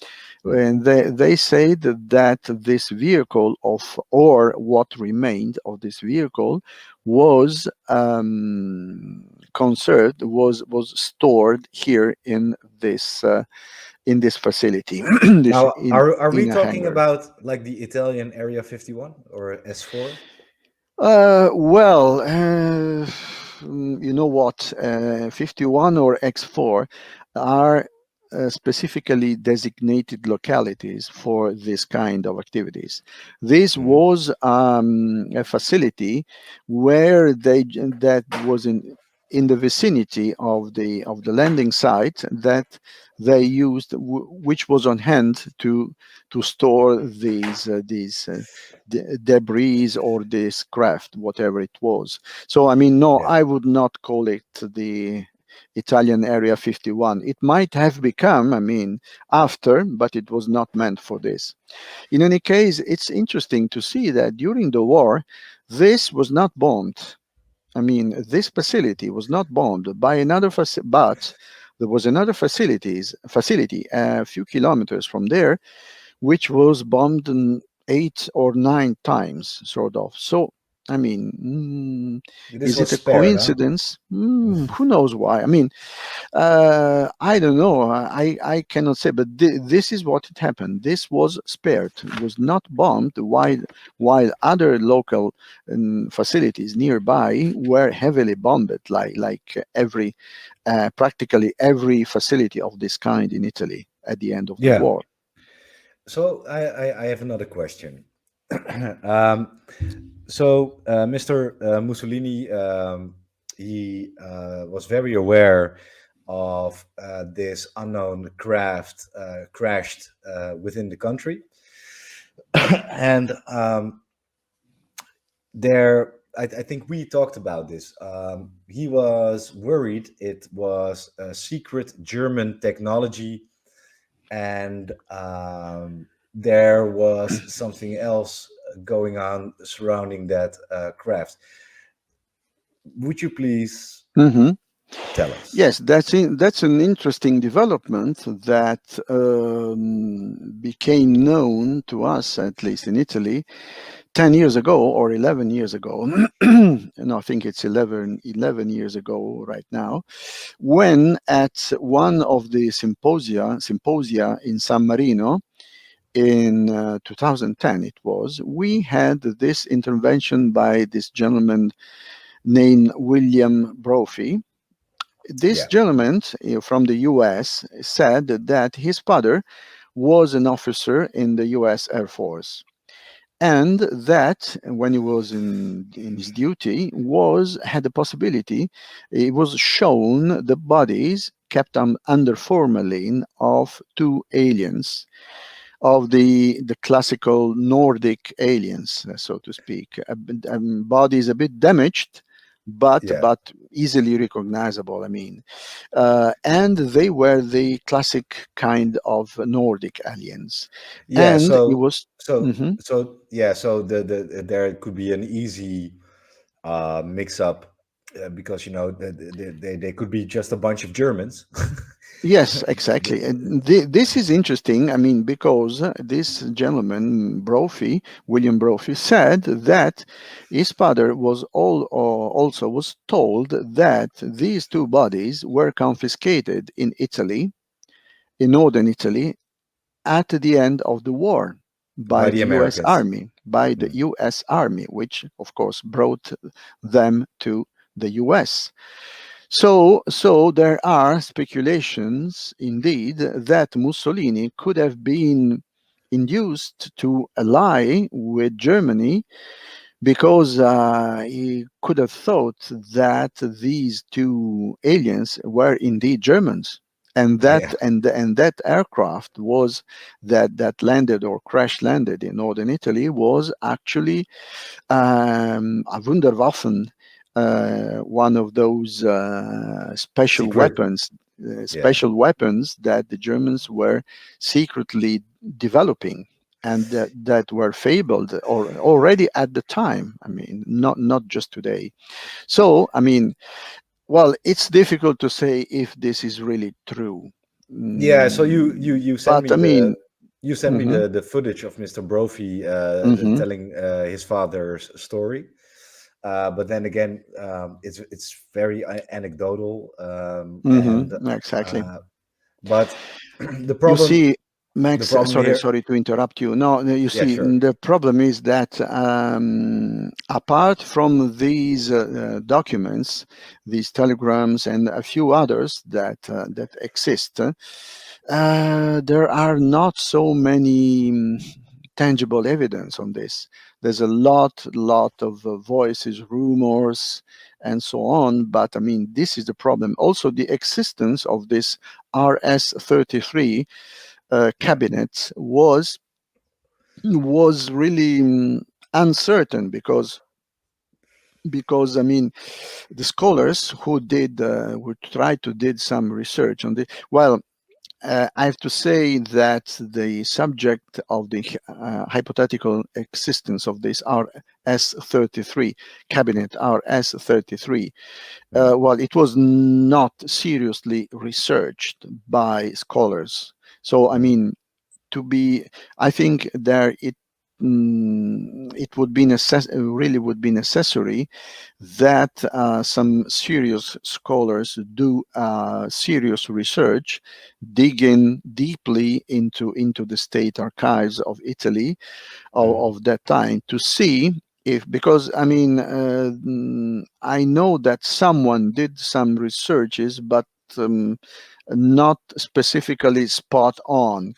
Mhm. And they said that this vehicle of, or what remained of this vehicle, was conserved, was stored here in this facility, this Now, are we in a talking hangar. about like the Italian Area 51 or S4? Well, you know what? 51 or X4 are specifically designated localities for this kind of activities. This Hmm. was a facility where that was in the vicinity of the landing site that they used, which was on hand to store these debris or this craft, whatever it was. So, I mean, no, Yeah. I would not call it the Italian Area 51. It might have become, I mean, after, but it was not meant for this. In any case, it's interesting to see that during the war, this was not bombed. I mean, this facility was not bombed by another facility, but there was another facility a few kilometers from there which was bombed 8 or 9 times, sort of. So, I mean, This is was it a spared, huh? coincidence? Who knows why? I mean, I don't know. I cannot say, but this is what it happened. This was spared. It was not bombed, while other local facilities nearby were heavily bombed, like practically every facility of this kind in Italy at the end of the Yeah. war. So I have another question. um, so Mr. Mussolini, he was very aware of this unknown craft crashed within the country, and I think we talked about this. He was worried it was a secret German technology, and there was something else going on surrounding that craft. Would you please Hmm. tell us? Yes, that's an interesting development that became known to us, at least in Italy, 10 years ago or 11 years ago. No, I think it's 11 years ago right now, when at one of the symposia in San Marino in 2010, it was, we had this intervention by this gentleman named William Brophy. This Yeah. gentleman from the US said that his father was an officer in the US Air Force, and that when he was in his duty was had the possibility, it was shown the bodies kept under formalin of two aliens, of the classical Nordic aliens, so to speak. Bodies a bit damaged, Yeah. but easily recognizable. I mean, and they were the classic kind of Nordic aliens, Yeah. and it So was. so Mhm. so yeah. So there could be an easy mix up because they could be just a bunch of Germans Yes, exactly. And this is interesting. I mean, because this gentleman, Brophy, William Brophy, said that his father was also was told that these two bodies were confiscated in Italy, in northern Italy, at the end of the war By by the the U.S. Americans. Army, by the Mm. U.S. Army, which of course brought them to the U.S. So there are speculations, indeed, that Mussolini could have been induced to ally with Germany because he could have thought that these two aliens were indeed Germans, and Yeah, that aircraft was that landed or crash landed in northern Italy was actually a Wunderwaffen, one of those secret. Yeah. special weapons that the Germans were secretly developing and that were fabled or already at the time. I mean, not just today. So, I mean, well, it's difficult to say if this is really true. Yeah, so you sent But me I mean, hmm the footage of Mr. Brophy hmm telling his father's story. But then again, it's very anecdotal, and exactly. uh, but the You problem see, the Max, problem sorry, here. sorry to interrupt you. No, you Yeah, see, sure. the problem is that apart from these documents, these telegrams, and a few others that exist, there are not so many tangible evidence on this. There's a lot of voices, rumors, and so on. But I mean, this is the problem. Also, the existence of this RS-33 cabinet was really uncertain because I mean the scholars who tried to did some research on the well. I have to say that the subject of the hypothetical existence of this RS-33 cabinet, RS-33, Mhm. well, it was not seriously researched by scholars. So, I Mhm. mean, to be I think there it would be really would be necessary that some serious scholars do serious research, dig in deeply into the state archives of Italy Mhm. of that time to see if because I mean I know that someone did some researches but um, not specifically spot on.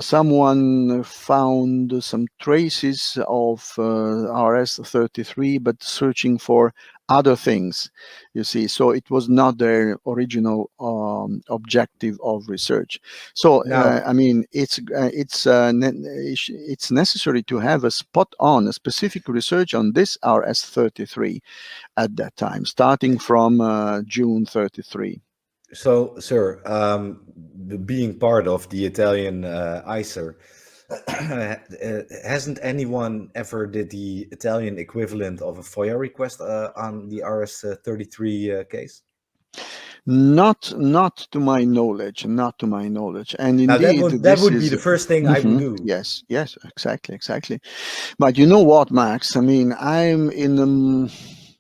Someone found some traces of RS-33, but searching for other things, you see. So it was not their original objective of research. So Now, I mean, it's necessary to have a spot on, a specific research on this RS-33 at that time, starting from June 33. so sir, being part of the Italian ICER, hasn't anyone ever did the Italian equivalent of a FOIA request on the RS-33 case? Not to my knowledge, not to my knowledge. And Now indeed, that this would be is the first thing I would do. yes, yes, exactly, exactly. But you know what, Max? I mean, I'm in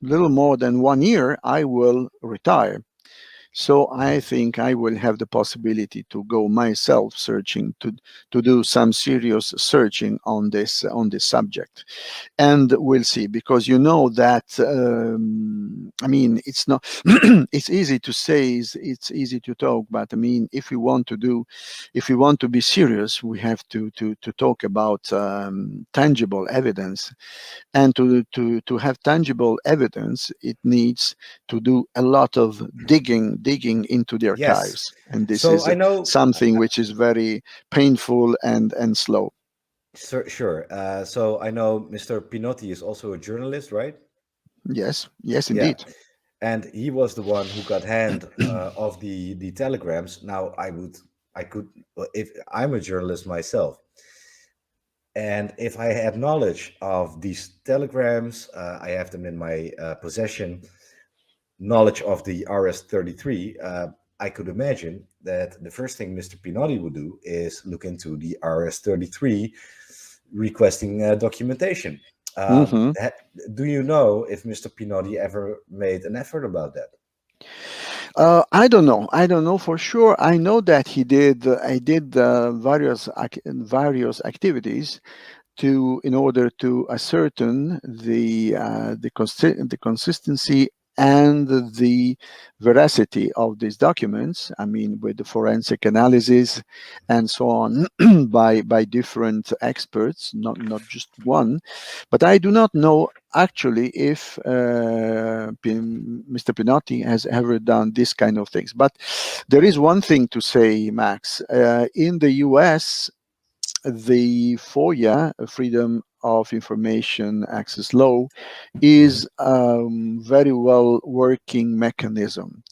little more than 1 year. I will retire. So I Mhm. think I will have the possibility to go myself searching to do some serious searching on this subject, and we'll see because you know that I mean it's not it's easy to say it's easy to talk, but I mean if we want to be serious, we have to talk about tangible evidence, and to have tangible evidence, it needs to do a lot of digging into the Yes. archives, and this So is I know, something which is very painful and slow. sure. So I know Mr. Pinotti is also a journalist, right? Yes, yes, Yeah. indeed. And he was the one who got hand of the telegrams. Now I could, if I'm a journalist myself, and if I had knowledge of these telegrams, I have them in my possession. Knowledge of the RS-33, I could imagine that the first thing Mr. Pinotti would do is look into the RS-33 requesting documentation. Mhm. Do you know if Mr. Pinotti ever made an effort about that? I don't know. I don't know for sure. I know that he did. I did various activities to in order to ascertain the consistency and the veracity of these documents. I mean, with the forensic analysis and so on by different experts, not just one. But I do not know actually if Mr. Pinotti has ever done this kind of things. But there is one thing to say, Max. In the U.S., the FOIA, Freedom of Information Access Law, Mhm. is very well working mechanism.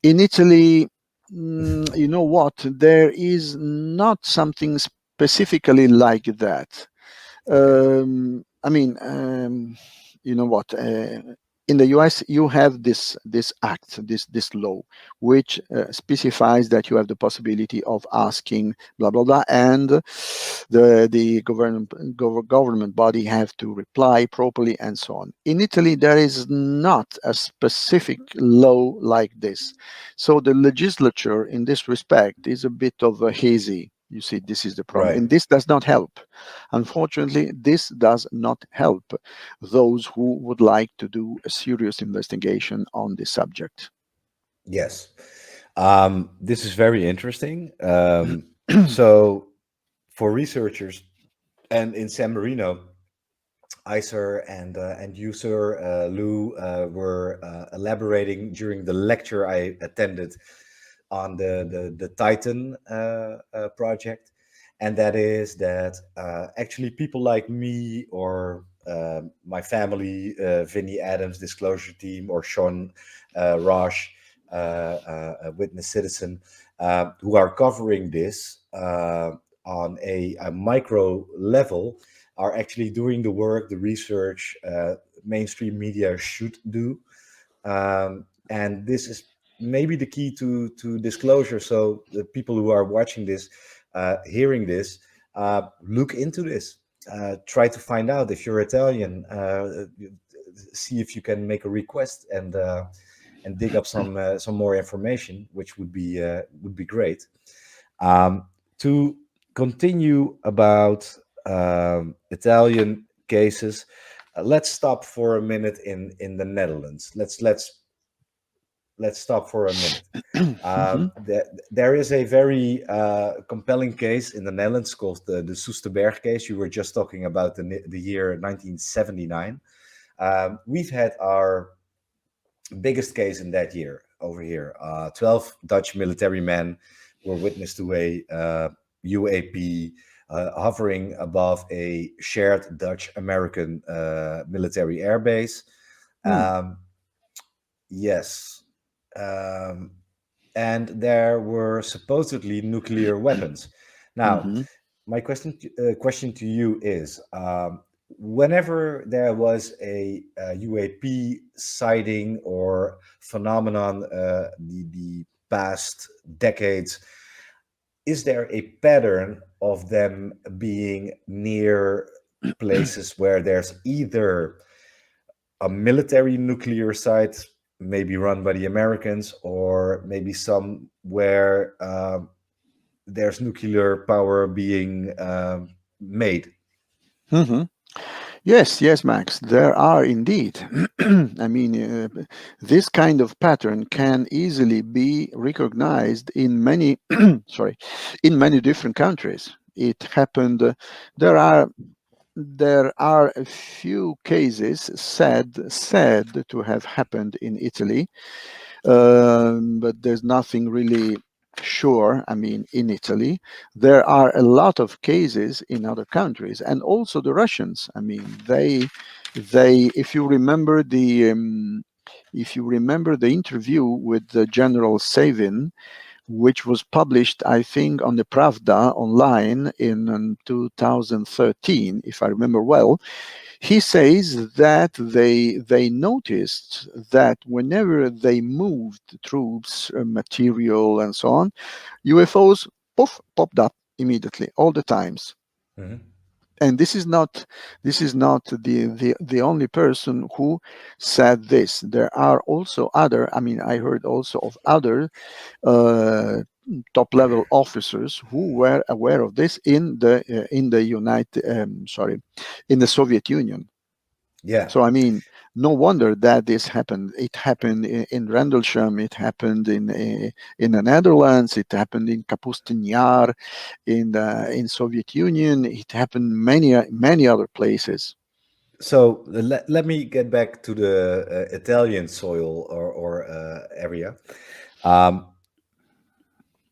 In Italy, you know what? There is not something specifically like that. Okay. I mean, you know what? In the U.S., you have this act, this law, which specifies that you have the possibility of asking blah blah blah, and the government body have to reply properly and so on. In Italy, there is not a specific law like this, so the legislature in this respect is a bit of a hazy. You see, this is the problem, Right. and this does not help. Unfortunately, this does not help those who would like to do a serious investigation on this subject. Yes. This is very interesting. So, for researchers, and in San Marino, ICER and user Lou were elaborating during the lecture I attended on the Titan project, and that is that actually people like me or my family, Vinny Adams Disclosure Team, or Sean Roche, Witness Citizen, who are covering this on a micro level, are actually doing the work, the research mainstream media should do. And this is maybe the key to disclosure. So the people who are watching this, hearing this, look into this. Try to find out if you're Italian. See if you can make a request and dig up some more information, which would be great. To continue about Italian cases, let's stop for a minute in the Netherlands. Let's stop for a minute. Mhm. There is a very compelling case in the Netherlands called the Soesterberg case. You were just talking about the year 1979. We've had our biggest case in that year over here. 12 Dutch military men were witness to a UAP hovering above a shared Dutch-American military airbase. Hmm. Um, yes. Um, and there were supposedly nuclear weapons. Now, Mhm. my question to you is, whenever there was a UAP sighting or phenomenon the past decades, is there a pattern of them being near places where there's either a military nuclear site, maybe run by the Americans, or maybe some where there's nuclear power being made? Mhm. Yes, yes, Max, there are indeed. I mean, this kind of pattern can easily be recognized in many, sorry, in many different countries. It happened. There are there are a few cases said to have happened in Italy, but there's nothing really sure. I mean, in Italy, there are a lot of cases in other countries, and also the Russians. I mean, if you remember the interview with the General Savin, which was published, I think, on the Pravda online in 2013, if I remember well. He says that they noticed that whenever they moved troops, material, and so on, UFOs popped up immediately, all the times. Mhm. And this is not the only person who said this. There are also other. I mean, I heard also of other top level officers who were aware of this in the in the Soviet Union. Yeah. So I mean, no wonder that this happened. It happened in Rendlesham. It happened in the Netherlands. It happened in Kapustin in Soviet Union. It happened many other places. So let me get back to the Italian soil or area. Um,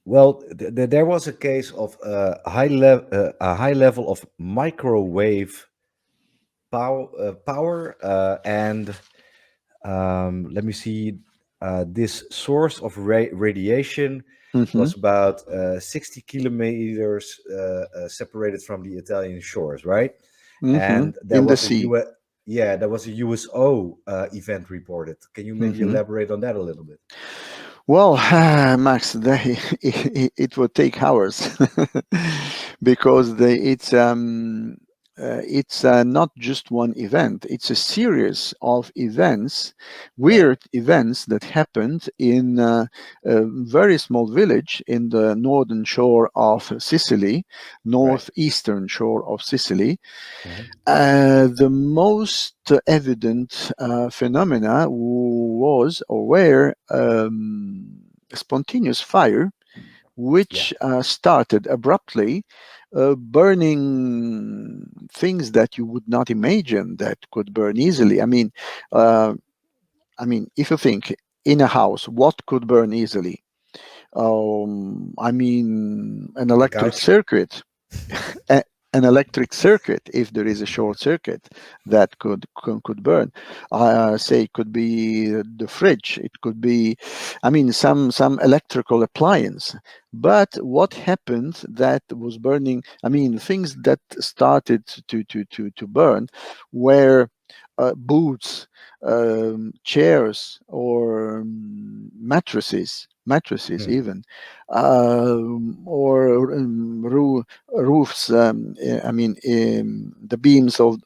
well, there was a case of a high level of microwave power, and let me see. This source of radiation Mm-hmm. was about 60 kilometers separated from the Italian shores, right? Mm-hmm. And there In the was a sea. yeah, there was a USO event reported. Can you maybe Mm-hmm. elaborate on that a little bit? Well, Max, it would take hours because it's not just one event. It's a series of events, Right, weird events that happened in a very small village in the northern shore of Sicily, right. northeastern shore of Sicily. Hmm. The most evident phenomena was or were spontaneous fire, Yeah, which started abruptly, burning things that you would not imagine that could burn easily. Uh, if you think in a house, what could burn easily? An the electric couch. circuit. a- an electric circuit, if there is a short circuit, that could burn. Say it could be the fridge. It could be, some electrical appliance. But what happened that was burning? Things that started to burn were boots, chairs, or mattresses Hmm. even, or roofs. The beams of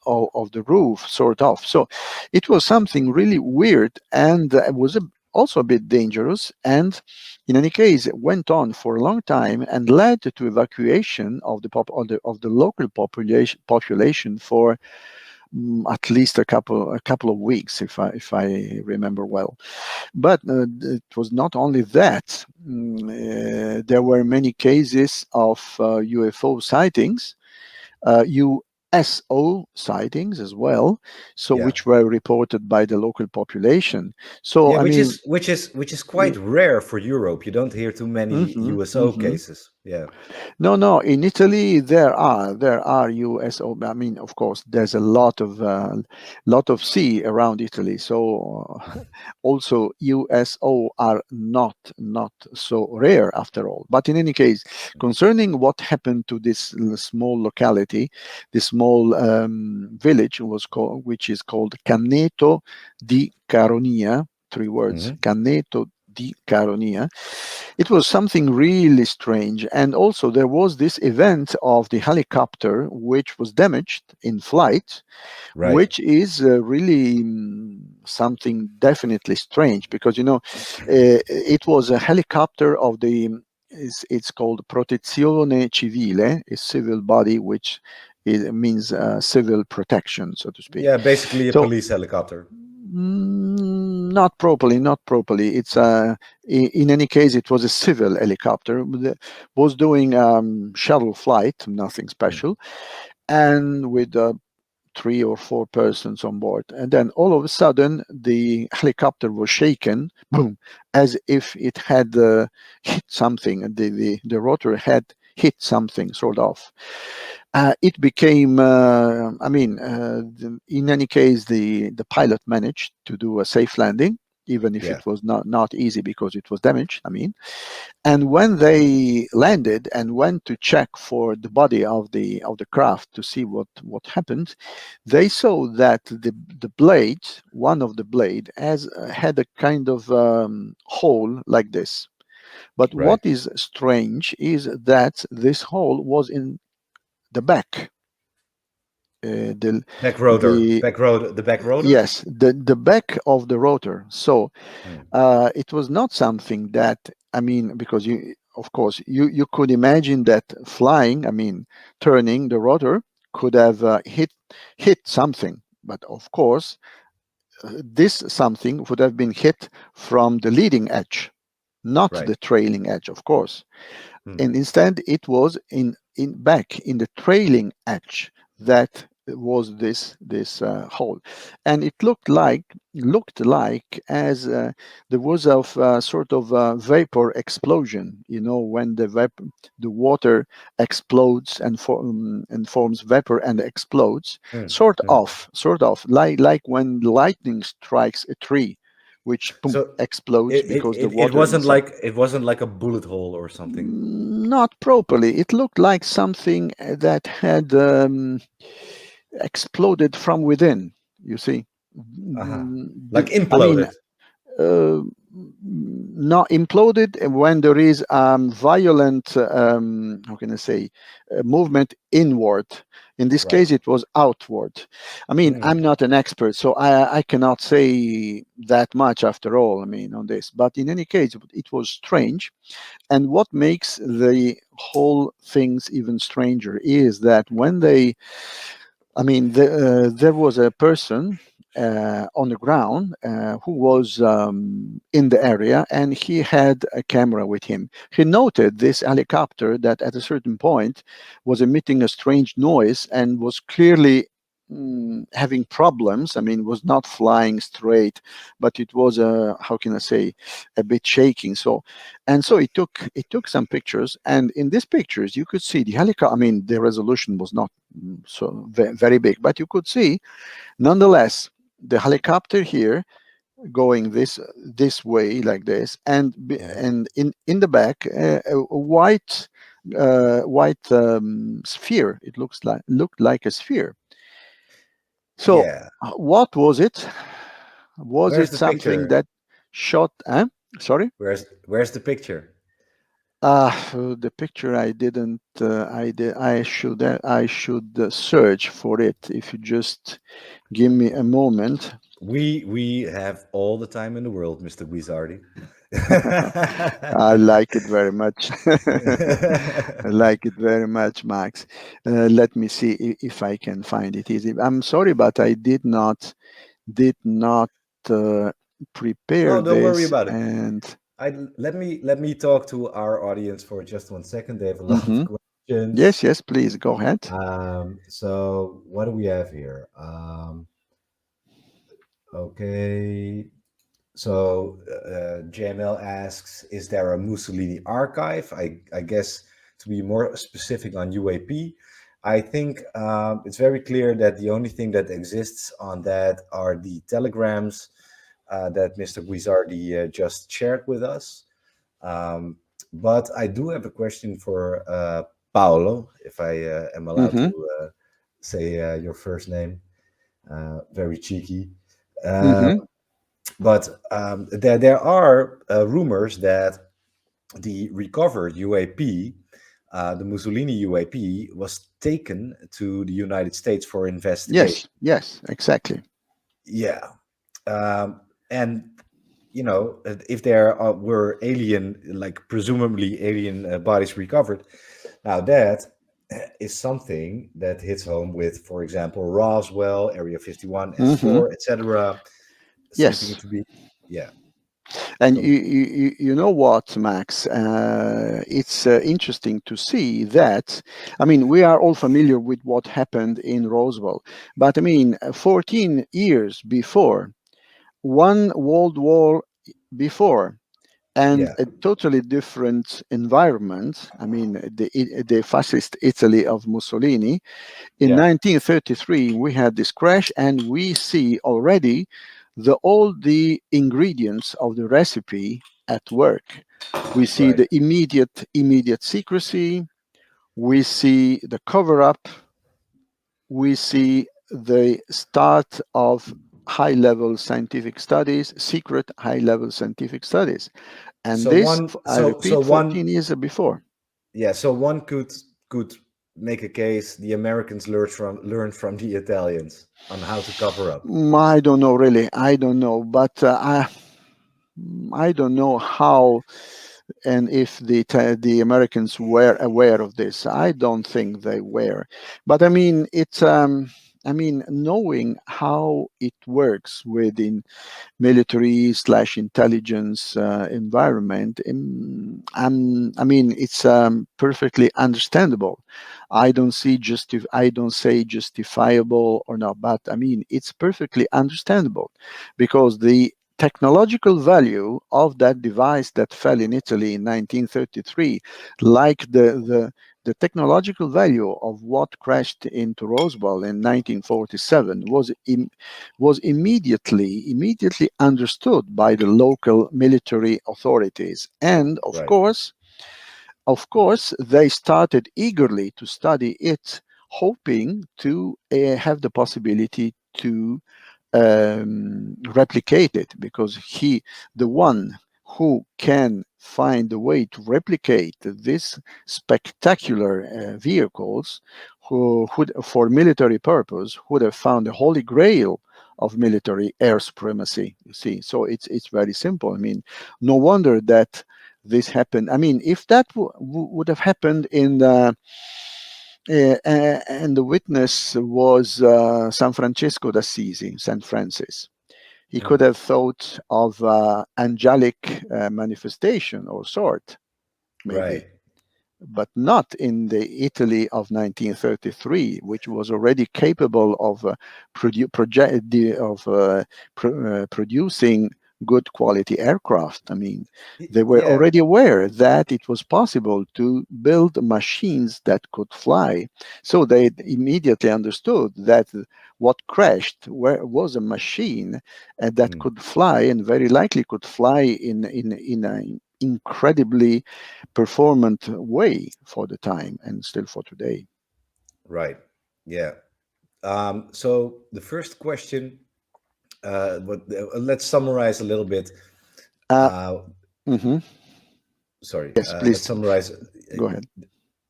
the roof, sort of. So it was something really weird, and it was also a bit dangerous. And in any case, it went on for a long time and led to evacuation of the local population for at least a couple of weeks, if I remember well. But it was not only that. There were many cases of UFO sightings, USO sightings as well, so Yeah, which were reported by the local population. So yeah, I mean, which is quite rare for Europe. You don't hear too many mhm, USO mhm. cases. Yeah. No. In Italy, there are USO. Of course, there's a lot of sea around Italy, so also USO are not so rare after all. But in any case, concerning what happened to this small locality, this small village which is called Canneto di Caronia. 3 words: Hmm. Canneto di Caronia. It was something really strange. And also, there was this event of the helicopter, which was damaged in flight, Right. which is really something definitely strange because, it was a helicopter of it's called Protezione Civile, a civil body, which means civil protection, so to speak. Yeah, basically a So police helicopter. not properly, not properly. It's in any case, it was a civil helicopter that was doing shuttle flight, nothing Mm. special, and with 3 or 4 persons on board. And then all of a sudden, the helicopter was shaken, boom, as if it had hit something. The rotor had hit something, sort of. It became, in any case, the pilot managed to do a safe landing. even if Yeah. it was not easy because it was damaged. I mean, and when they landed and went to check for the body of the craft to see what happened, they saw that the blade, one of the blade, had a kind of hole like this. But Right. what is strange is that this hole was in the back. The Back rotor. the The back rotor. Yes, the back of the rotor. So Hmm. it was not something that, I mean, because of course you could imagine that flying, I mean, turning the rotor could have hit something, but of course this something would have been hit from the leading edge, not Right. the trailing edge, of course. Hmm. And instead it was in back in the trailing edge that was this hole, and it looked like as there was a sort of vapor explosion, when the water explodes and forms vapor and explodes, Hmm. Hmm. sort of like when lightning strikes a tree, which boom, So explodes it, because the it water wasn't inside. like a bullet hole or something. Not properly. It looked like something that had exploded from within. You see, Uh-huh. Like I mean, imploded. uh, not imploded when there is violent, how can I say, movement inward. In this Right. case, it was outward. I mean, Hmm. I'm not an expert, so I cannot say that much after all, I mean, on this. But in any case, it was strange. And what makes the whole things even stranger is that there was a person on the ground who was in the area, and he had a camera with him. He noted this helicopter that at a certain point was emitting a strange noise and was clearly having problems. I mean, was not flying straight, but it was how can I say, a bit shaking. So it took some pictures, and in these pictures you could see the helicopter. I mean, the resolution was not so very big, but you could see nonetheless the helicopter here going this way like this, and Mhm. and in the back a white sphere. It looked like a sphere. So Yeah. what was it? Was Where's it the something picture? that shot? Sorry. Where's the picture? The picture I didn't. I should search for it. If you just give me a moment. We have all the time in the world, Mr. Guizzardi. I like it very much. I like it very much, Max. Let me see if I can find it easy. I'm sorry, but I did not prepare No, don't worry this. about it. And Let me talk to our audience for just 1 second. They have a lot of mhm. questions. Yes, please go ahead. So what do we have here? Okay. So JML asks, is there a Mussolini archive? I guess to be more specific on UAP, I think it's very clear that the only thing that exists on that are the telegrams that Mr. Guizzardi just shared with us. Um, but I do have a question for Paolo, if I am allowed Mm-hmm. to say your first name. Very cheeky. Uh, Mm-hmm. but there are rumors that the recovered UAP, the Mussolini UAP, was taken to the United States for investigation. Yes, exactly. Yeah. Um, and if there were alien, like presumably alien bodies recovered, now that is something that hits home with, for example, Roswell, Area 51, Mm-hmm. S4, etc. Something Yes. to be, yeah. And So you know what, Max? It's interesting to see that. I mean, we are all familiar with what happened in Roswell, but I mean, 14 years before, one World War before, and yeah, a totally different environment. I mean, the fascist Italy of Mussolini. In yeah, 1933, we had this crash, and we see already all the ingredients of the recipe at work. We see Right. the immediate secrecy, we see the cover up, we see the start of high level scientific studies, secret high level scientific studies. And So this, one, I so repeat, one, 14 years before. yeah. So one could make a case the Americans learned from the Italians on how to cover up. I don't know really. I don't know, but I don't know how and if the Americans were aware of this. I don't think they were. But I mean, it's I mean, knowing how it works within military slash intelligence environment, I mean, it's perfectly understandable. I don't say justifiable or not, but I mean, it's perfectly understandable because the technological value of that device that fell in Italy in 1933, like the technological value of what crashed into Roswell in 1947 was immediately understood by the local military authorities, and Right. of course they started eagerly to study it, hoping to have the possibility to replicate it, because the one who can find a way to replicate these spectacular vehicles, who would, for military purpose, would have found the holy grail of military air supremacy. You see, so it's very simple. I mean, no wonder that this happened. I mean, if that would have happened in the and the witness was San Francesco d'Assisi, Saint Francis. He could Mm. have thought of angelic manifestation or sort, Right. maybe, but not in the Italy of 1933, which was already capable of producing good quality aircraft. I mean, they were Yeah. already aware that it was possible to build machines that could fly. So they immediately understood that what crashed was a machine that Mm. could fly, and very likely could fly in an incredibly performant way for the time and still for today. Right. Yeah. So the first question, let's summarize a little bit. Uh, Uh, mhm. Sorry. Yes, Let's please summarize go ahead.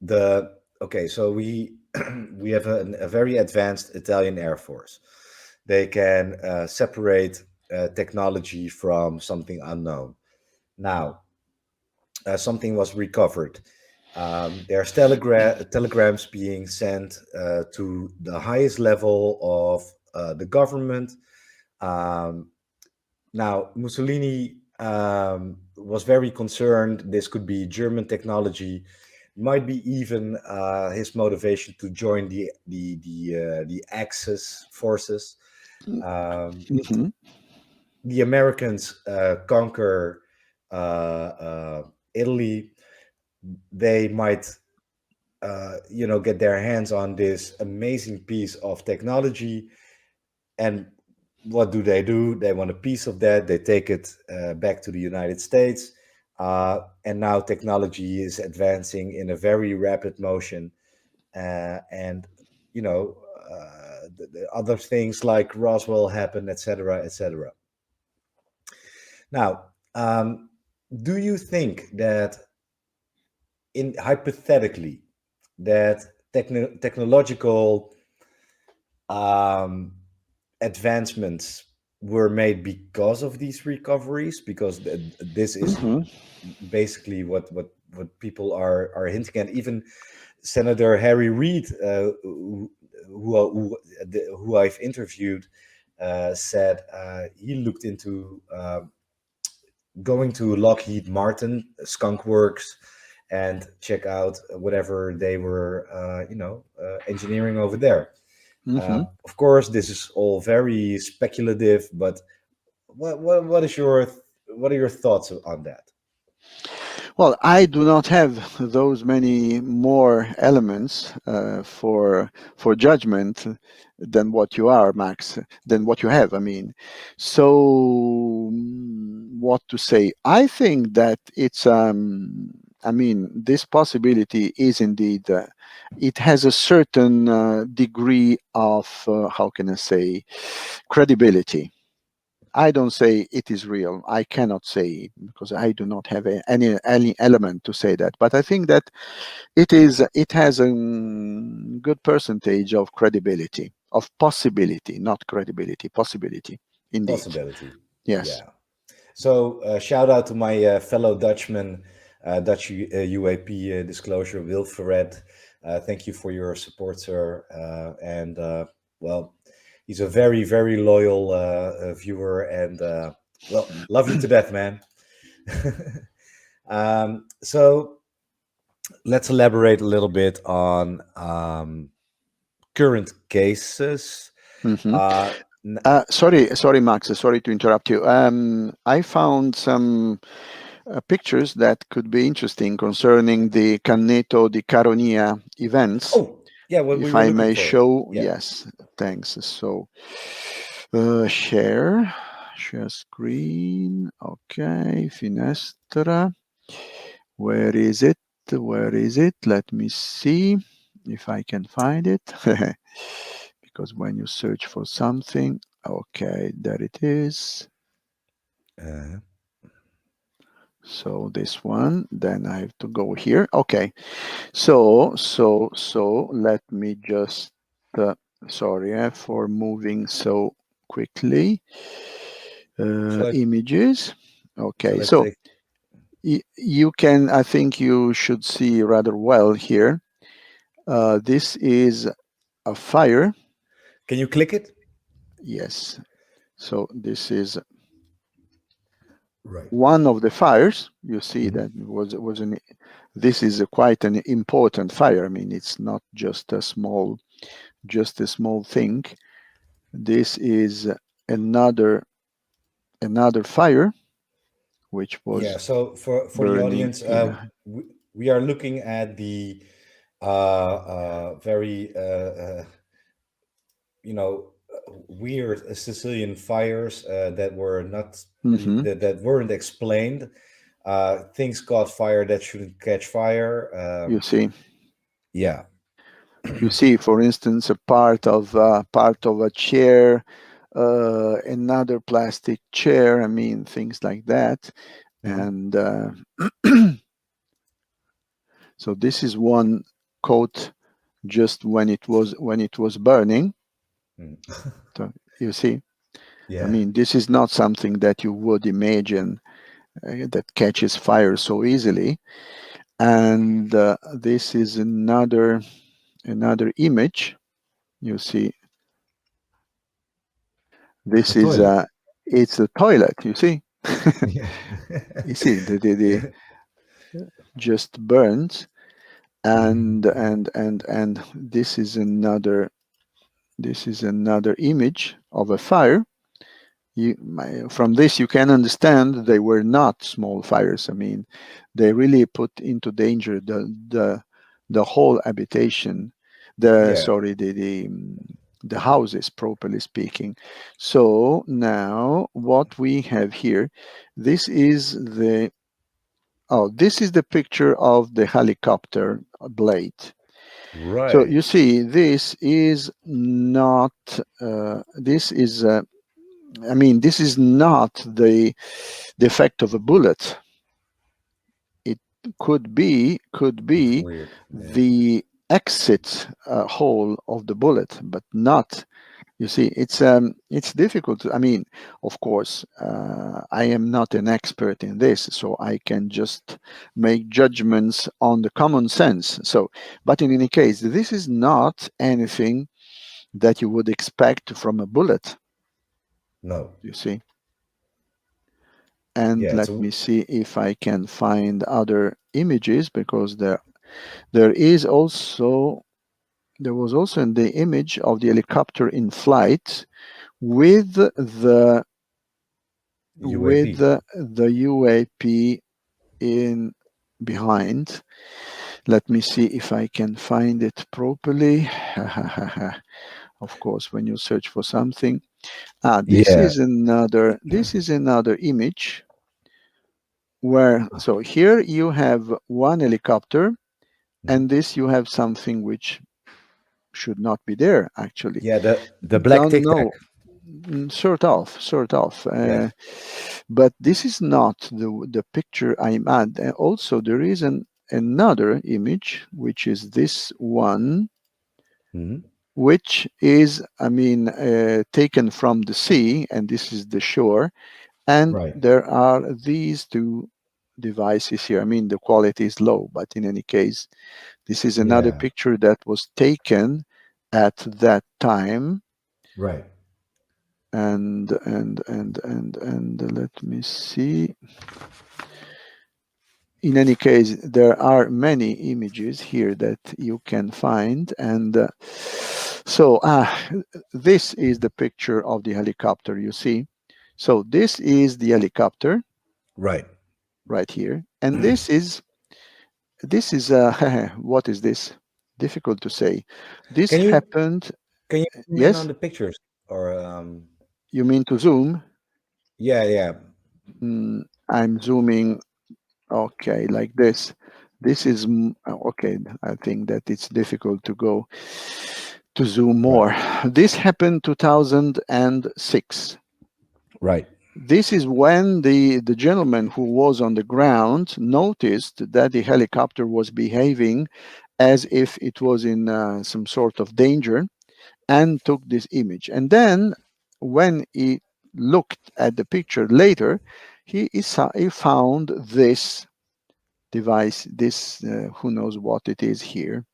the. Okay, so we we have a very advanced Italian Air Force. They can separate technology from something unknown. Now, something was recovered. There's telegrams being sent to the highest level of the government. Um, Now, Mussolini was very concerned this could be German technology, might be even his motivation to join the Axis forces. Um, Mhm. the Americans conquer Italy. They might, get their hands on this amazing piece of technology. And what do? They want a piece of that. They take it back to the United States. And now technology is advancing in a very rapid motion. And, you know, the other things like Roswell happen, etc., etc. Now, do you think that, in hypothetically, that technological um, advancements were made because of these recoveries? Because this is Mhm. basically what people are hinting at. Even Senator Harry Reid, who I've interviewed, said he looked into going to Lockheed Martin, Skunk Works, and check out whatever they were, engineering over there. Mhm. Of course, this is all very speculative, but what are your thoughts on that? Well, I do not have those many more elements for judgment than what you are, Max, than what you have. I mean, so what to say? I think that it's. I mean, this possibility is indeed. It has a certain degree of how can I say credibility. I don't say it is real. I cannot say it because I do not have any element to say that. But I think that it is. It has a good percentage of credibility, of possibility, not credibility, possibility. Indeed, Possibility. yes. Yeah. So shout out to my fellow Dutchman, Dutch UAP disclosure, Wilfred. Thank you for your support, sir. And well, he's a very, very loyal viewer, and well, love you to death, man. So let's elaborate a little bit on current cases. Mm-hmm. Uh, Sorry, Max. Sorry to interrupt you. I found some pictures that could be interesting concerning the Canneto di Caronia events. oh, yeah, what we If were I looking may for. show, Yeah. yes, thanks. So, share screen. Okay, Finestra. Where is it? Where is it? Let me see if I can find it. Because when you search for something, okay, there it is. So this one, then I have to go here. Okay, so let me just sorry for moving so quickly. Images. Okay, so you can, I think you should see rather well here. This is a fire. Can you click it? Yes. So this is right. One of the fires. You see that was an. This is quite an important fire. I mean, it's not just a small thing. This is another fire, which was So for the burning audience, in. we are looking at the very weird Sicilian fires that were not that weren't explained. Things caught fire that shouldn't catch fire. You see. Yeah. You see, for instance, a part of a chair, another plastic chair. I mean, things like that, and so this is one coat just when it was burning. So you see, I mean, this is not something that you would imagine that catches fire so easily. And this is another image. You see, this is it's a toilet. You see, you see the just burns, and this is another image of a fire. From this you can understand they were not small fires. I mean, they really put into danger the whole habitation, the houses, properly speaking. So now what we have here, this is the picture of the helicopter blade. Right. So you see, this is not. This is. I mean, this is not the effect of a bullet. It could be Weird. the exit hole of the bullet, but not. You see, it's difficult. I mean, of course, I am not an expert in this, so I can just make judgments on the common sense. So, but in any case, this is not anything that you would expect from a bullet. No. You see. And let me see if I can find other images, because there was also in the image of the helicopter in flight with the UAP. UAP in behind. Let me see if I can find it properly. Of course, when you search for something. This Yeah. is another image where, so here you have one helicopter, and this you have something which should not be there, actually. Yeah, the black Don't tic tac. know. Sort of. Yes. But this is not the picture I'm at. Also, there is another image, which is this one, Mhm. which is, taken from the sea, and this is the shore. And Right. there are these two devices here. I mean, the quality is low, but in any case, this is another Yeah. picture that was taken at that time. Right. And let me see. In any case, there are many images here that you can find. And this is the picture of the helicopter, you see. So this is the helicopter Right. right here. And this is what is this? Difficult to say. This Can you happened, can you zoom in on yes? the pictures or You mean to zoom? yeah, yeah. I'm zooming. Okay, like this. This is okay. I think that it's difficult to go to zoom Right. more. This happened 2006. Right. This is when the gentleman who was on the ground noticed that the helicopter was behaving as if it was in some sort of danger, and took this image. And then when he looked at the picture later, he found this device, this who knows what it is here.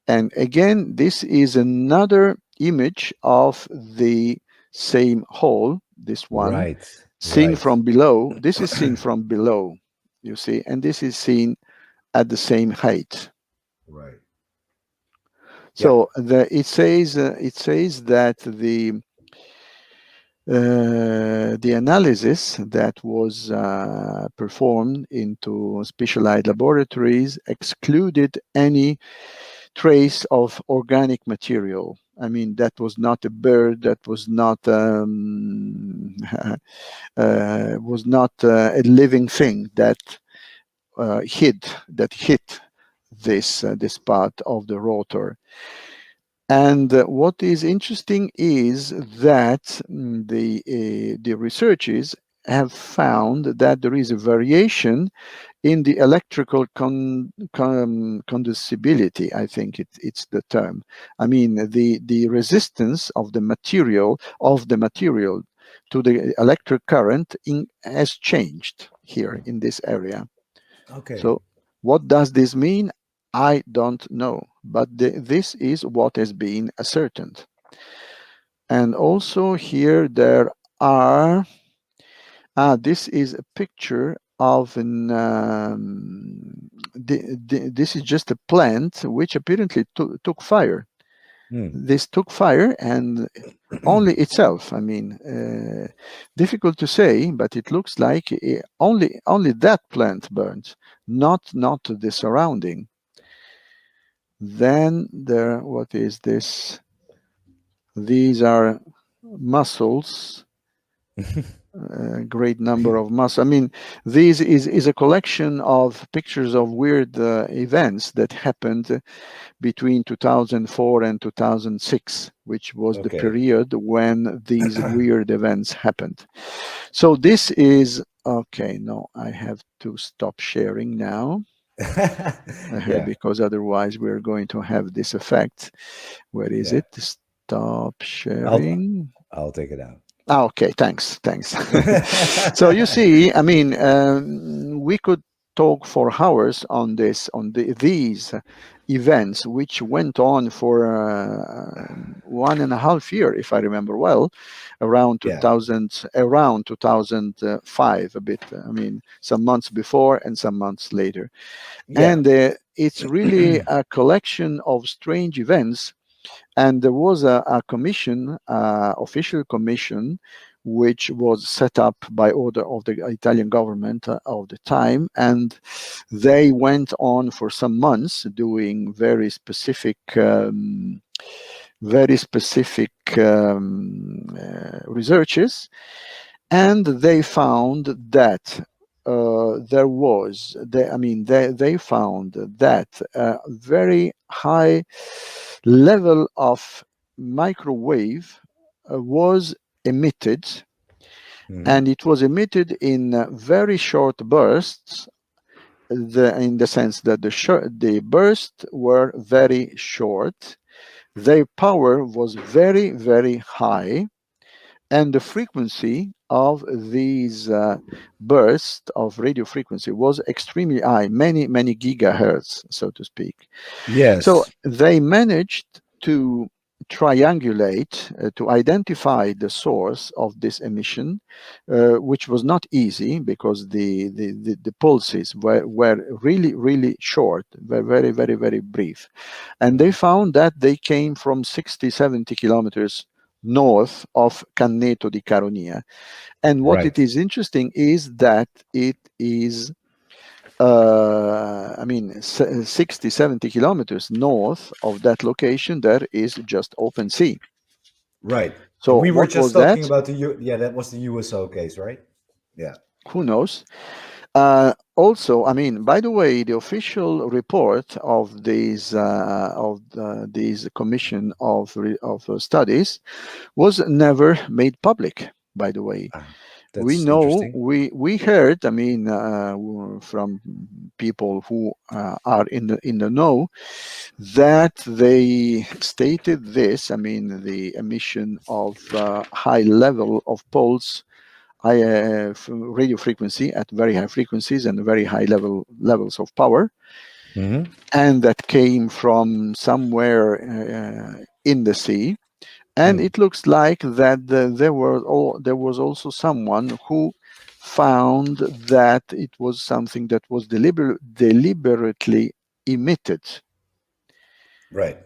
And again, this is another image of the same hole, this one, Right. seen Right. from below. This is seen from below, you see, and this is seen at the same height. Right. Yeah. So it says that the analysis that was performed into specialized laboratories excluded any trace of organic material. I mean, that was not a bird. That was not a living thing that hit this part of the rotor. And what is interesting is that the researchers have found that there is a variation in the electrical conducibility. I think it's the term. I mean, the resistance of the material to the electric current has changed here in this area. Okay. So what does this mean? I don't know, but this is what has been ascertained. And also here there are, this is a picture of this is just a plant which apparently took fire. This took fire, and only itself. I mean, difficult to say, but it looks like only that plant burns, not the surrounding. Then what is this? These are mussels. A great number of muscles. I mean, this is a collection of pictures of weird events that happened between 2004 and 2006, which was the Okay. period when these weird events happened. So this is, okay, no, I have to stop sharing now. Yeah. Because otherwise we're going to have this effect. Where is Yeah. it? Stop sharing. I'll take it out. Okay, thanks. So you see, I mean, we could talk for hours on this, on these events, which went on for 1.5 years, if I remember well, around Yeah. 2005, a bit. I mean, some months before and some months later. Yeah. And it's really a collection of strange events. And there was a commission, official commission, which was set up by order of the Italian government of the time, and they went on for some months doing very specific researches, and they found that they found that a very high level of microwave was emitted, and it was emitted in very short bursts. In the sense that the bursts were very short, their power was very, very high, and the frequency of these bursts of radio frequency was extremely high, many, many gigahertz, so to speak. Yes. So they managed to triangulate, to identify the source of this emission, which was not easy because the pulses were really, really short, were very, very, very brief. And they found that they came from 60, 70 kilometers north of Canneto di Caronia. And what it is interesting is that it is 60, 70 kilometers north of that location, there is just open sea. Right. So we were what just was talking that? about that was the USO case, right? Yeah. Who knows? Also, by the way, the official report of these commission of studies was never made public. By the way, we know, we heard, from people who are in the know, that they stated this. The emission of high level of pulse, radio frequency at very high frequencies and very high levels of power, and that came from somewhere in the sea. And it looks like that there was also someone who found that it was something that was deliberately emitted. Right.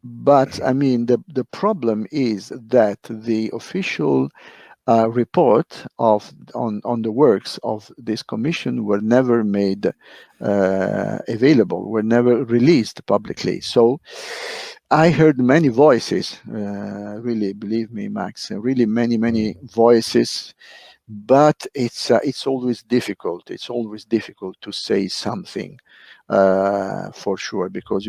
But the problem is that the official report on the works of this commission were never made available, were never released publicly. So I heard many voices, really, believe me, Max, really many voices, but it's always difficult. It's always difficult to say something for sure, because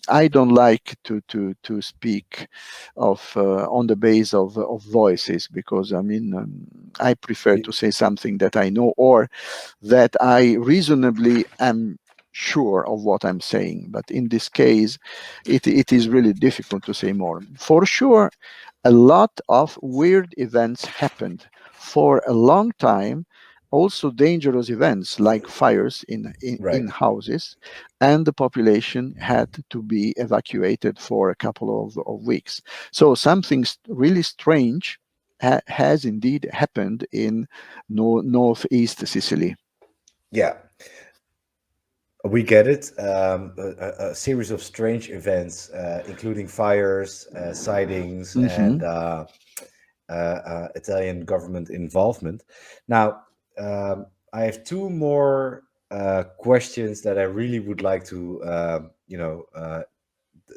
I don't like to speak of on the base of voices, because I prefer to say something that I know, or that I reasonably am sure of what I'm saying. But in this case, it is really difficult to say more. For sure, a lot of weird events happened for a long time. Also dangerous events like fires in houses, and the population had to be evacuated for a couple of weeks. So something really strange has indeed happened in northeast Sicily. Yeah, we get it. A series of strange events, including fires, sightings, and Italian government involvement. Now, I have two more questions that I really would like to,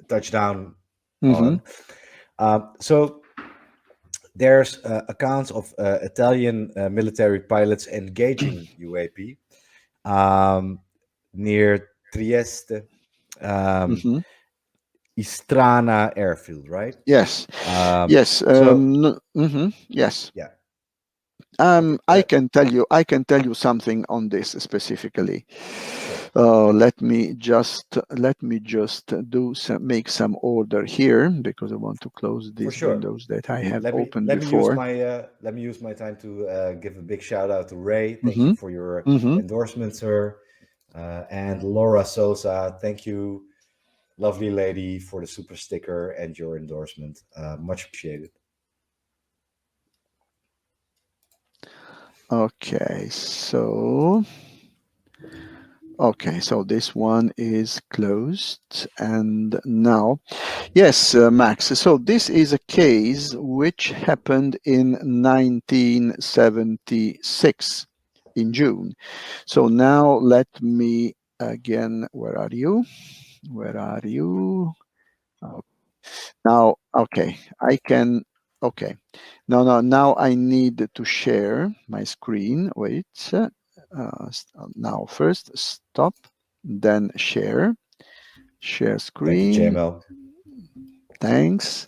touch down on. So there's accounts of Italian military pilots engaging UAP near Trieste, Istrana airfield, right? Yes. Yes. Yes. Yeah. I can tell you something on this specifically. Let me just make some order here, because I want to close these windows that I have opened before. Let me use my time to give a big shout out to Ray. Thank you for your endorsement, sir. And Laura Sosa, thank you, lovely lady, for the super sticker and your endorsement. Much appreciated. Okay, so Okay, so this one is closed. And now, yes, Max. So this is a case which happened in 1976 in June. So now let me again, where are you? Where are you? Oh, now, okay, I can, okay. Now I need to share my screen. Wait, now first stop, then share Thank you, screen. JML. Thanks.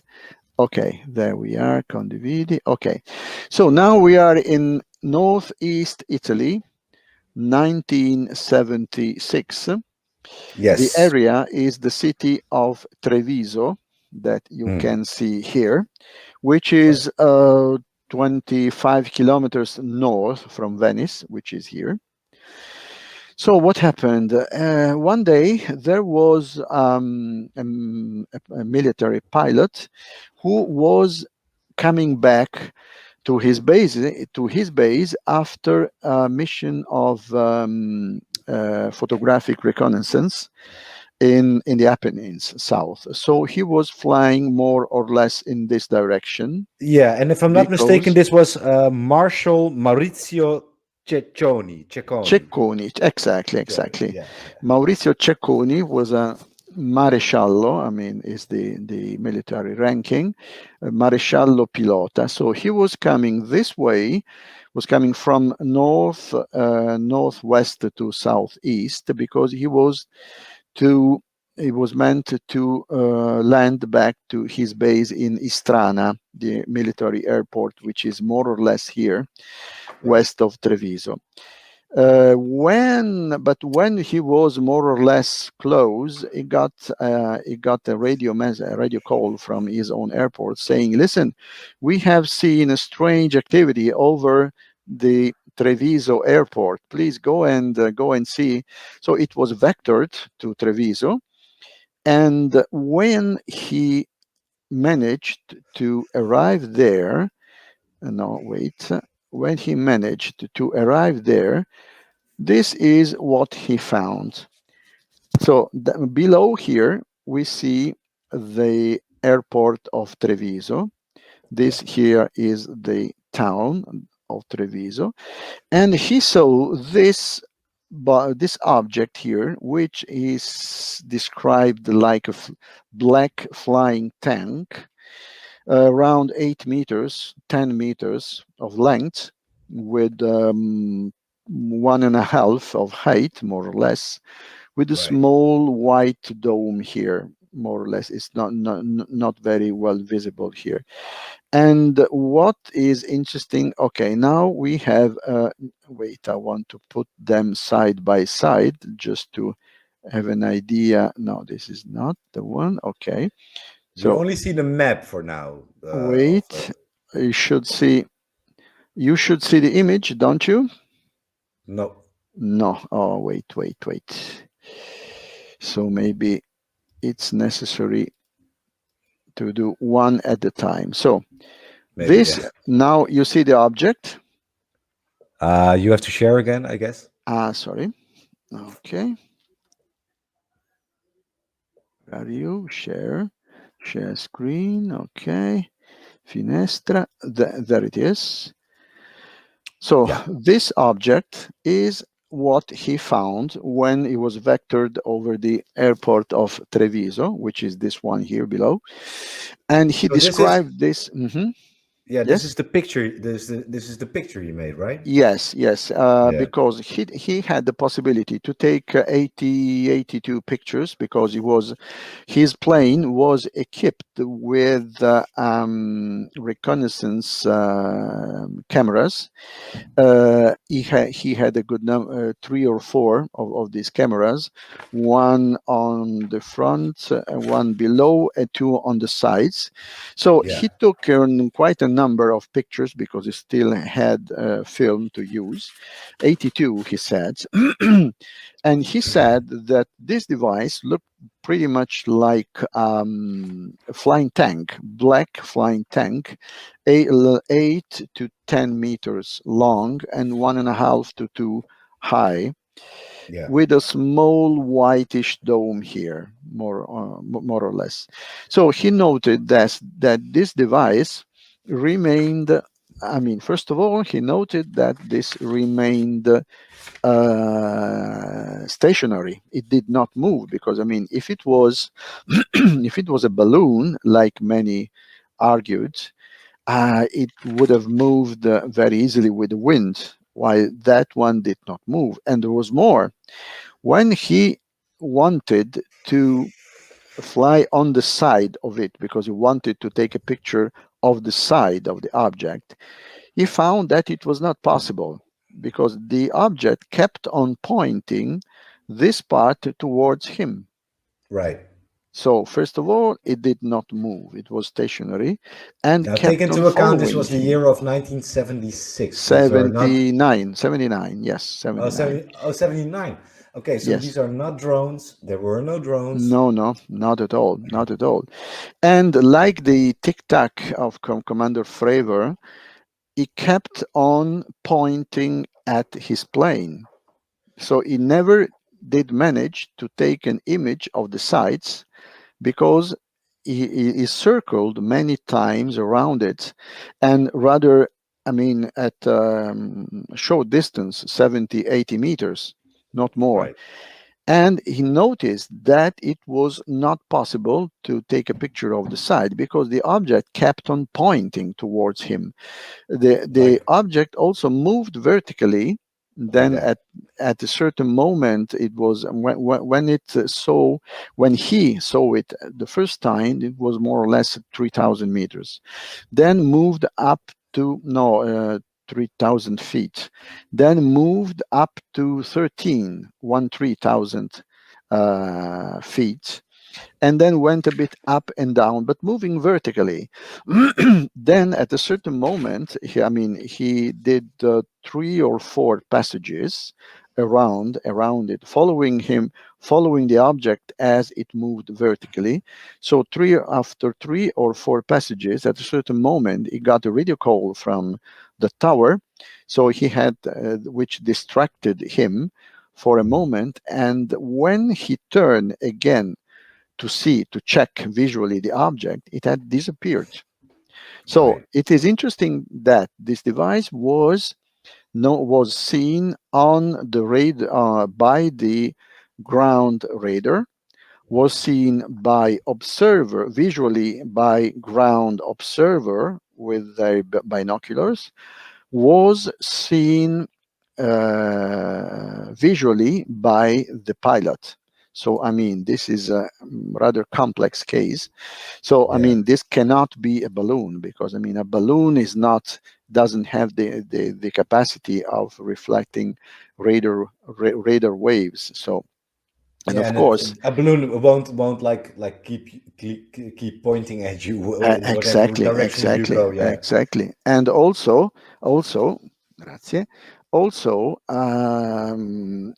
Okay, there we are, condividi. Okay, so now we are in Northeast Italy, 1976. Yes. The area is the city of Treviso that you can see here, which is 25 kilometers north from Venice, which is here. So what happened? One day there was a military pilot who was coming back to his base after a mission of photographic reconnaissance in the Apennines south. So he was flying more or less in this direction. Yeah, and if I'm not mistaken, Because this was Marshal Maurizio Cecconi. Cecconi, exactly. Yeah, Maurizio Cecconi was a maresciallo, I mean, is the military ranking, maresciallo pilota. So he was coming this way, was coming from northwest to southeast, because he was meant to land back to his base in Istrana, the military airport, which is more or less here, west of Treviso. When he was more or less close, he got a radio call from his own airport saying, "Listen, we have seen a strange activity over the Treviso airport. Please go and see." So it was vectored to Treviso, and when he managed to arrive there, no, wait, when he managed to arrive there, this is what he found. So below here, we see the airport of Treviso. This here is the town of Treviso. And he saw this object here, which is described like a black flying tank, around 8 meters, 10 meters of length, with 1.5 of height, more or less, with a small white dome here, more or less. It's not very well visible here. And what is interesting, okay, now we have, wait, I want to put them side by side just to have an idea. No, this is not the one. Okay. we So only see the map for now. wait, you should see the image, don't you? No. No. Oh, wait. So maybe it's necessary to do one at a time. So Maybe, this, yeah. now you see the object. You have to share again, I guess. Sorry. Okay. Where are you? Share screen. Okay. Finestra. There it is. So this object is what he found when he was vectored over the airport of Treviso, which is this one here below. And he described this. Yeah, this is the picture. This is the picture you made, right? Yes. Because he had the possibility to take 82 pictures, because his plane was equipped with reconnaissance cameras. He had a good number, 3 or 4 of these cameras, one on the front, one below, and 2 on the sides. So he took quite a number of pictures, because he still had film to use, 82, he said. And he said that this device looked pretty much like a flying tank, black flying tank, 8 to 10 meters long and 1.5 to 2 high. Yeah. with a small whitish dome here, more or less. So he noted that this device remained. I mean, first of all, he noted that this remained stationary. It did not move because, I mean, if it was if it was a balloon, like many argued, it would have moved very easily with the wind, while that one did not move. And there was more. When he wanted to fly on the side of it, because he wanted to take a picture of the side of the object, he found that it was not possible because the object kept on pointing this part towards him. Right. So first of all, it did not move. It was stationary and Now, take kept on into account this following was the him. year of 1976. These are not 79, yes, 79. 79. Okay, so Yes. these are not drones. There were no drones. No, not at all, not at all. And like the Tic Tac of Commander Fravor, he kept on pointing at his plane. So he never did manage to take an image of the sides because he circled many times around it, and rather, I mean, at short distance, 70, 80 meters, not more. Right. And he noticed that it was not possible to take a picture of the side because the object kept on pointing towards him. The object also moved vertically. Like Then that. at a certain moment, it was when he saw it the first time, it was more or less 3,000 meters. Then moved up to 3,000 feet. Then moved up to 3,000 feet, and then went a bit up and down, but moving vertically. Then at a certain moment, he did 3 or 4 passages around it, following the object as it moved vertically. So after 3 or 4 passages, at a certain moment, he got a radio call from the tower. So he had, which distracted him for a moment. And when he turned again to check visually the object, it had disappeared. So Right. it is interesting that this device was seen on the radar by the ground radar, was seen by visually by ground observer with their binoculars, was seen visually by the pilot. So, I mean, this is a rather complex case. So, I mean, this cannot be a balloon because, I mean, a balloon doesn't have the capacity of reflecting radar waves. So, and Yeah, of and course, a balloon won't like keep pointing at you whatever direction you go. Yeah. exactly. And also, grazie. Also,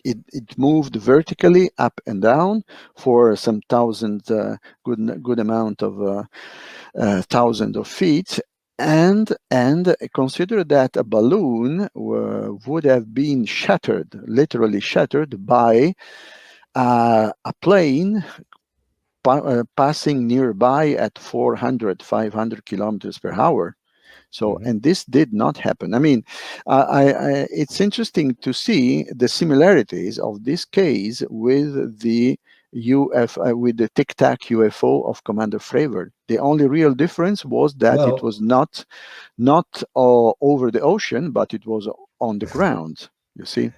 it moved vertically up and down for some good amount of thousand of feet, and consider that a balloon would have been literally shattered by a plane passing nearby at 400, 500 kilometers per hour. So, and this did not happen. I mean, it's interesting to see the similarities of this case with the with the Tic Tac UFO of Commander Fravor. The only real difference was that it was not over the ocean, but it was on the ground. You see.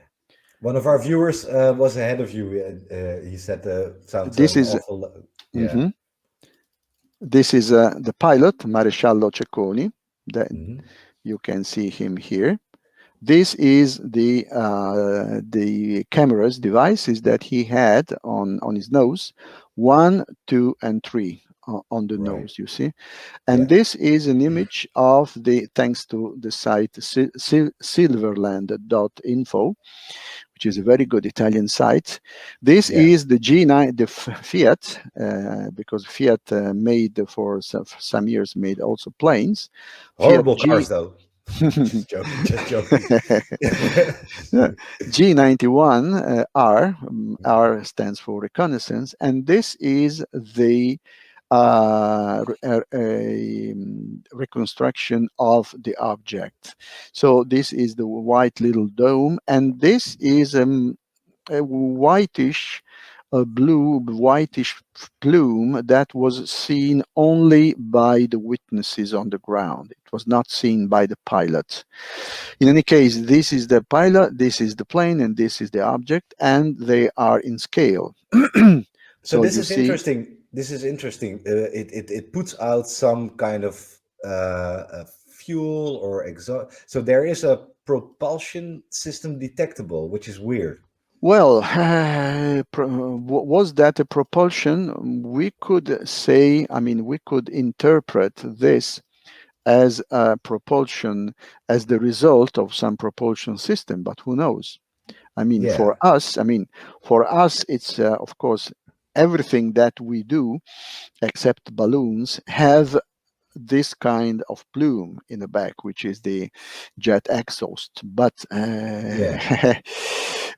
One of our viewers was ahead of you. He said, "Sounds This an is awful." Yeah. This is the pilot, Maresciallo Cecconi. That Mhm. you can see him here. This is the camera's devices that he had on his nose, 1, 2, and 3 on the nose. You see, and this is an image of thanks to the site silverland.info, which is a very good Italian site. This is the G9, the Fiat, because Fiat made for some years made also planes. Horrible cars, though. Just joking, just joking. G91 R stands for reconnaissance, and this is the reconstruction of the object. So this is the white little dome, and this is a whitish whitish plume that was seen only by the witnesses on the ground. It was not seen by the pilot. In any case, this is the pilot, this is the plane, and this is the object, and they are in scale. So this is interesting. This is interesting. It puts out some kind of fuel or exhaust. So there is a propulsion system detectable, which is weird. Well, was that a propulsion? We could say, I mean, we could interpret this as a propulsion, as the result of some propulsion system, but who knows? I mean, for us, it's of course everything that we do, except balloons, have this kind of plume in the back, which is the jet exhaust. But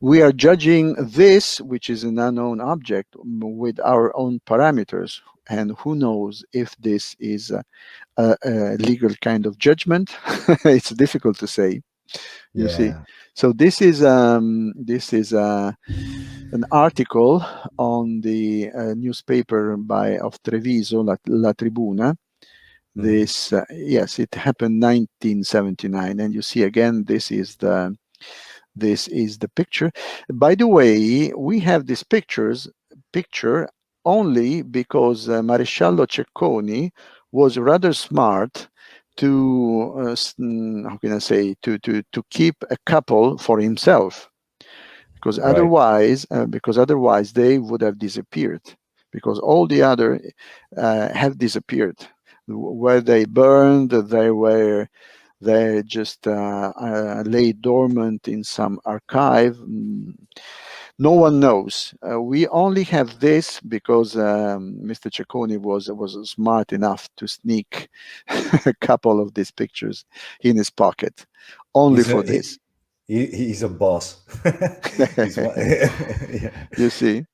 we are judging this, which is an unknown object, with our own parameters. And who knows if this is a legal kind of judgment? It's difficult to say. You see. So this is an article on the newspaper of Treviso, La Tribuna. This yes, it happened 1979, and you see again, this is the picture. By the way, we have this picture only because Maresciallo Cecconi was rather smart to how can I say, to keep a couple for himself, because otherwise they would have disappeared, because all the other have disappeared. Where they burned, they just lay dormant in some archive. No one knows. We only have this because Mr. Cecconi was smart enough to sneak a couple of these pictures in his pocket, only for this. He's a boss. You see.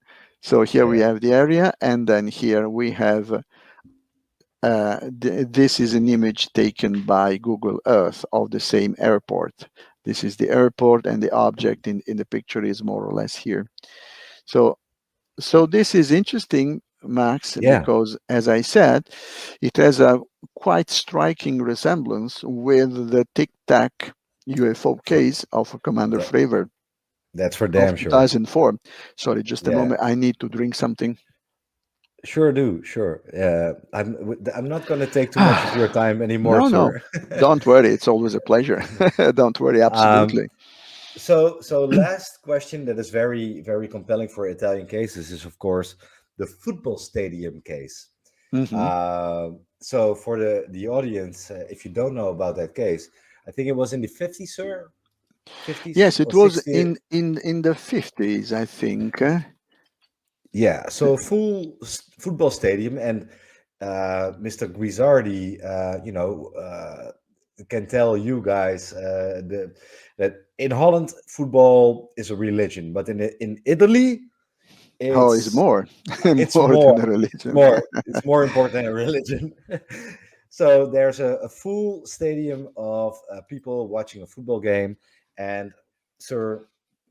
So here we have the area, and then here we have. This is an image taken by Google Earth of the same airport. This is the airport, and the object in the picture is more or less here. So this is interesting, Max, because, as I said, it has a quite striking resemblance with the Tic Tac UFO case of Commander Fravor. That's for damn sure. 2004. Sorry, just a moment. I need to drink something. Sure do. Sure. I'm not going to take too much of your time anymore, sir. No. Don't worry. It's always a pleasure. Don't worry. Absolutely. So last question that is very, very compelling for Italian cases is, of course, the football stadium case. So for the audience, if you don't know about that case, I think it was in the 50s, sir? 50s? Yes, it was in the 50s, I think. Yeah, so full football stadium, and Mr. Guizzardi, can tell you guys that in Holland football is a religion, but in Italy, it's more. It's more than a religion. It's more important than a religion. So there's a full stadium of people watching a football game, and sir,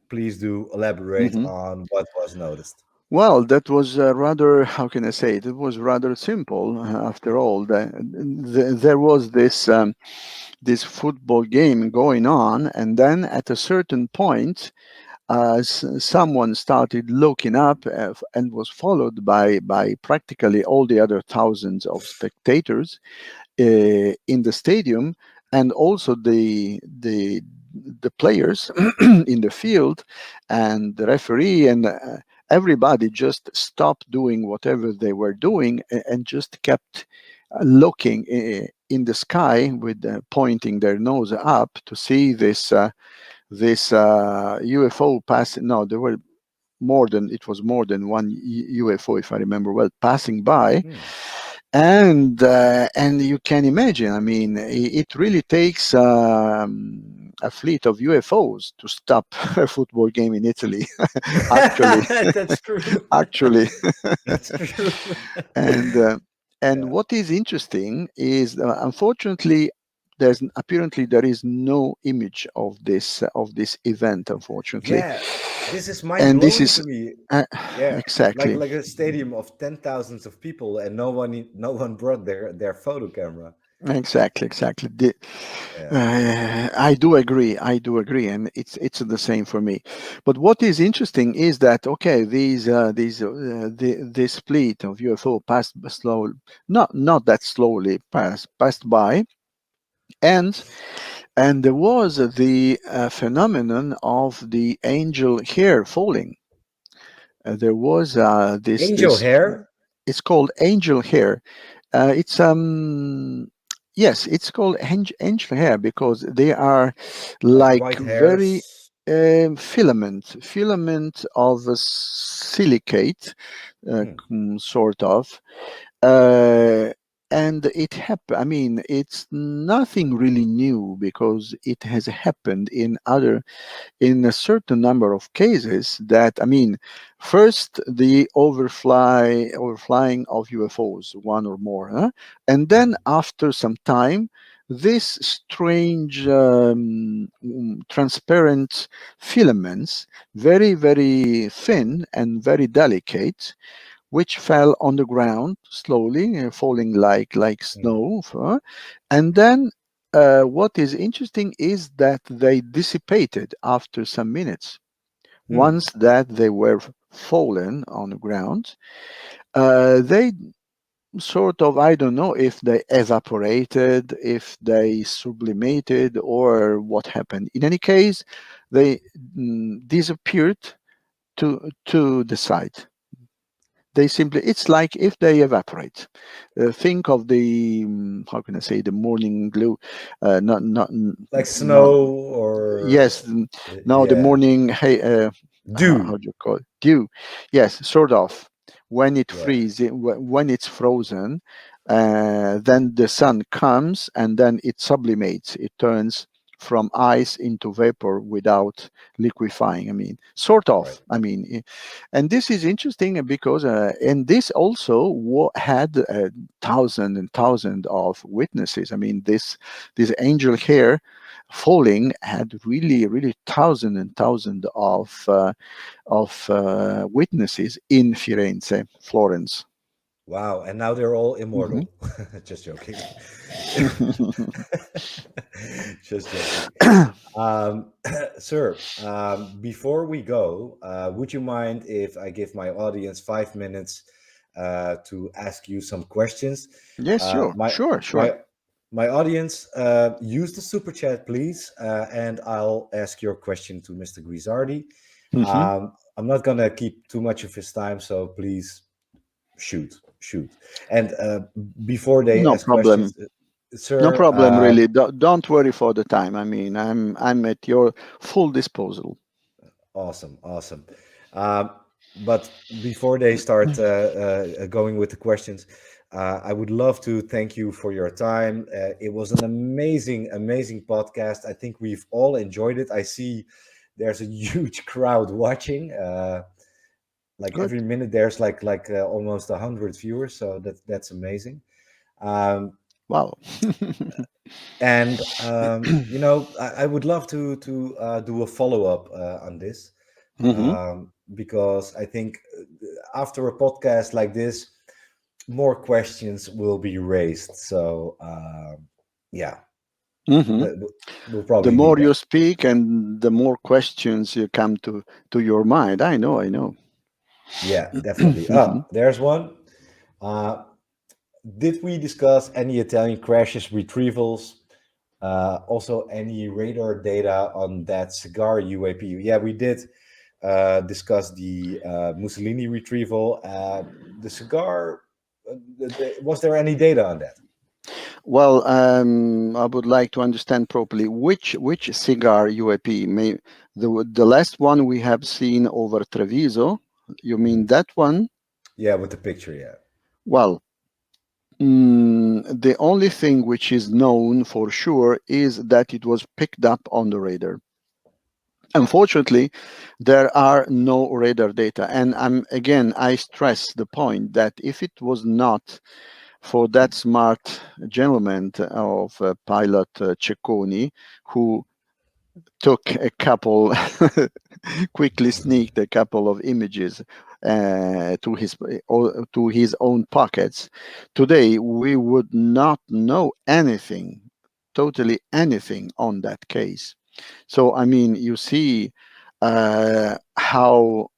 please do elaborate on what was noticed. Well, that was rather, how can I say it? It was rather simple, after all. There was this football game going on, and then at a certain point, someone started looking up and was followed by practically all the other thousands of spectators in the stadium, and also the players in the field, and the referee, and everybody just stopped doing whatever they were doing and just kept looking in the sky, with pointing their nose up to see this UFO passing. No, there were more than one UFO, if I remember well, passing by. And you can imagine, I mean, it really takes a fleet of UFOs to stop a football game in Italy. Actually, That's true. actually. That's true. and uh, and Yeah. what is interesting is, unfortunately, apparently there is no image of this event, unfortunately. Yeah. This is mind And this blowing is to me. uh, Yeah. exactly. Like a stadium of 10,000s of people and no one brought their photo camera. Exactly. Yeah. I do agree. And it's the same for me. But what is interesting is that, okay, this fleet of UFO passed slow, not that slowly, passed by, and there was the phenomenon of the angel hair falling. There was Angel this. hair, It's called angel hair. It's yes, it's called angel hair because they are like like white very hairs. filament of a silicate, Hmm. sort of. Uh, and it happened. I mean, it's nothing really new because it has happened in a certain number of cases. That, I mean, first the overflying of UFOs, one or more, huh? And then Mhm. after some time, this strange transparent filaments, very thin and very delicate, which fell on the ground slowly, falling like Mhm. snow. And then what is interesting is that they dissipated after some minutes. Hmm. Once that they were fallen on the ground, they sort of, I don't know if they evaporated, if they sublimated, or what happened. In any case, they disappeared to the side. They simply, it's like if they evaporate. Think of the how can I say, the morning glue, not Like not snow or yes, no, the yeah, morning, hey, how dew. do you call it, dew. Yes, sort of. When it Yeah, freezes, when it's frozen, then the sun comes and then it sublimates, it turns from ice into vapor without liquefying, I mean, sort right. of, I mean. And this is interesting because and this also had thousands and thousands of witnesses. I mean, this angel hair falling had really thousands and thousands of witnesses in Firenze, Florence. Wow, and now they're all Mhm. immortal. Just joking. Just joking. Sir, before we go, would you mind if I give my audience 5 minutes to ask you some questions? Yes, Uh, sure, my sure, sure. my my audience, use the super chat, please, and I'll ask your question to Mr. Guizzardi. Hmm. I'm not gonna keep too much of his time, so please shoot. And before they No ask problem. questions, No sir, problem, really. Don't worry for the time. I mean, I'm at your full disposal. awesome. Um, but before they start going with the questions, I would love to thank you for your time. It was an amazing podcast. I think we've all enjoyed it. I see there's a huge crowd watching. Like Good. every minute, there's like almost 100 viewers, so that's amazing. Um, Wow. and I would love to do a follow up on this, Hmm. because I think after a podcast like this, more questions will be raised. So yeah, Hmm. we'll The probably need more you that. speak and the more questions you come to your mind. I know. Yeah, definitely. Hmm. There's one. Uh, did we discuss any Italian crashes, retrievals? Also, any radar data on that cigar UAP? Yeah, we did discuss the Mussolini retrieval. The cigar, was there any data on that? Well, I would like to understand properly which cigar UAP. May the last one we have seen over Treviso. You mean Mhm. that one? Yeah, with the picture, yeah. Well, The only thing which is known for sure is that it was picked up on the radar. Unfortunately, there are no radar data. And I stress the point that if it was not for that smart gentleman of pilot Cecconi, who took a couple, quickly sneaked a couple of images to his own pockets, today we would not know anything, totally anything on that case. So I mean, you see how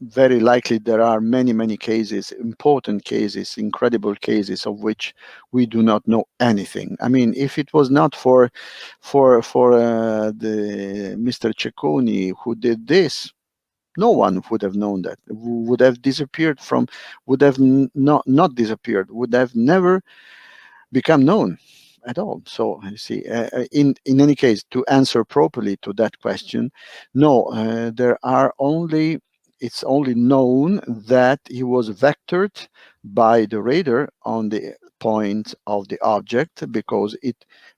very likely there are many cases, important cases, incredible cases of which we do not know anything. I mean, if it was not for the Mr. Cecconi who did this, no one would have known that, would have disappeared from, would have not disappeared, would have never become known at all. So you see, in any case, to answer properly to that question, no, there are only, it's only known that he was vectored by the radar on the point of the object, because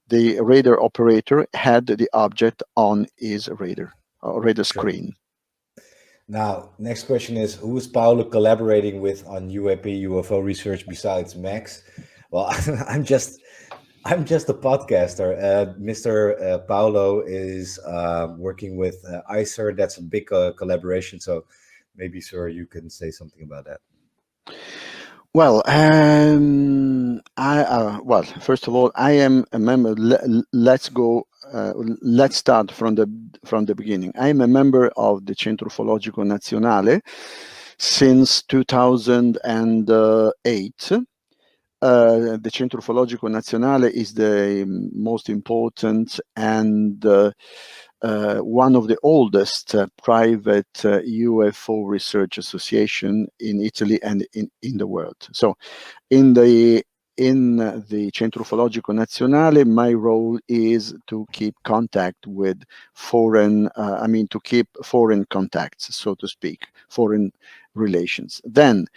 the radar operator had the object on his radar screen. Now, next question is, who is Paolo collaborating with on UAP UFO research besides Max? Well, I'm just a podcaster. Mr. Paolo is working with ICER. That's a big collaboration. So maybe, sir, you can say something about that. Well, well, first of all, I am a member. Let's go. Let's start from the beginning. I am a member of the Centro Ufologico Nazionale since 2008. The Centro Ufologico Nazionale is the most important and one of the oldest private UFO research association in Italy and in the world. So in the Centro Ufologico Nazionale, my role is to keep contact with foreign, to keep foreign contacts, so to speak, foreign relations. Then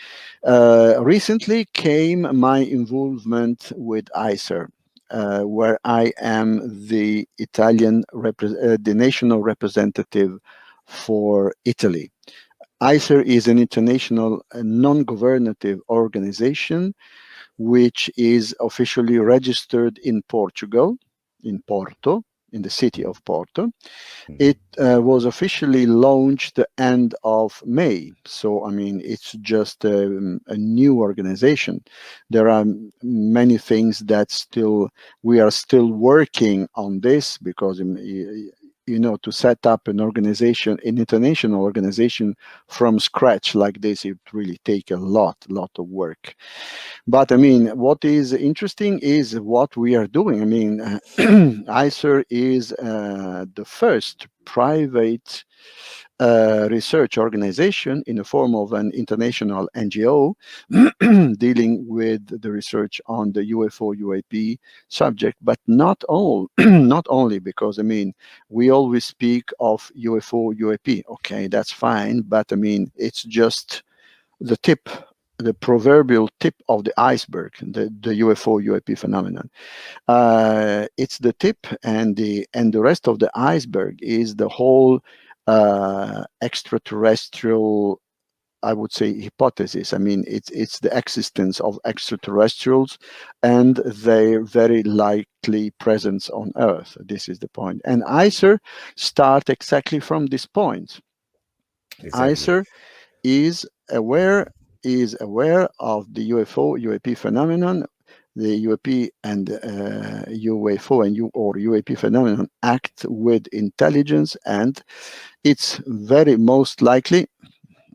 recently came my involvement with ICER, where I am the Italian, the national representative for Italy. ICER is an international non-governative organization which is officially registered in Portugal, in Porto, in the city of Porto. It was officially launched the end of May. So, I mean, it's just a new organization. There are many things that we are still working on this, because to set up an organization, an international organization from scratch like this, it really takes a lot of work. But I mean, what is interesting is what we are doing. I mean, ICER is the first private research organization in the form of an international NGO dealing with the research on the UFO UAP subject, but not only, because I mean, we always speak of UFO UAP. Okay, that's fine, but I mean, it's just the tip, the proverbial tip of the iceberg, the UFO UAP phenomenon. It's the tip, and the rest of the iceberg is the whole extraterrestrial, I would say, hypothesis. I mean, it's the existence of extraterrestrials and their very likely presence on Earth. This is the point. And ICER start exactly from this point. Exactly. ICER is aware of the UFO UAP phenomenon. The UAP and UFO and UAP phenomenon act with intelligence, and it's very most likely,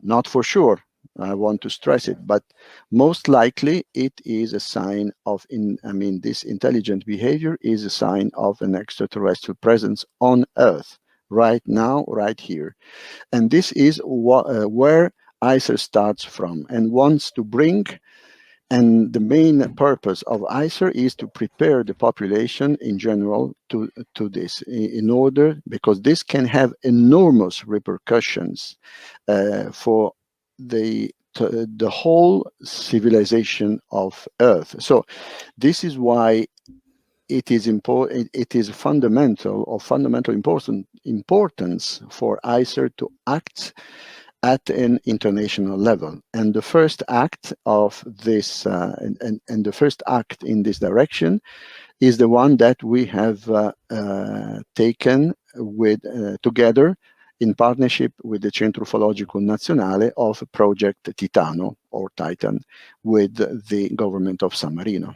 not for sure, I want to stress it, but most likely it is a sign of, this intelligent behavior is a sign of an extraterrestrial presence on Earth right now, right here. And this is where ICER starts from and wants to bring. And the main purpose of ICER is to prepare the population in general to this, in order, because this can have enormous repercussions for the the whole civilization of Earth. So this is why it is important. It is fundamental importance for ICER to act at an international level. And the first act of this, and the first act in this direction, is the one that we have taken with together in partnership with the Centro Ufologico Nazionale of Project Titano, or Titan, with the government of San Marino.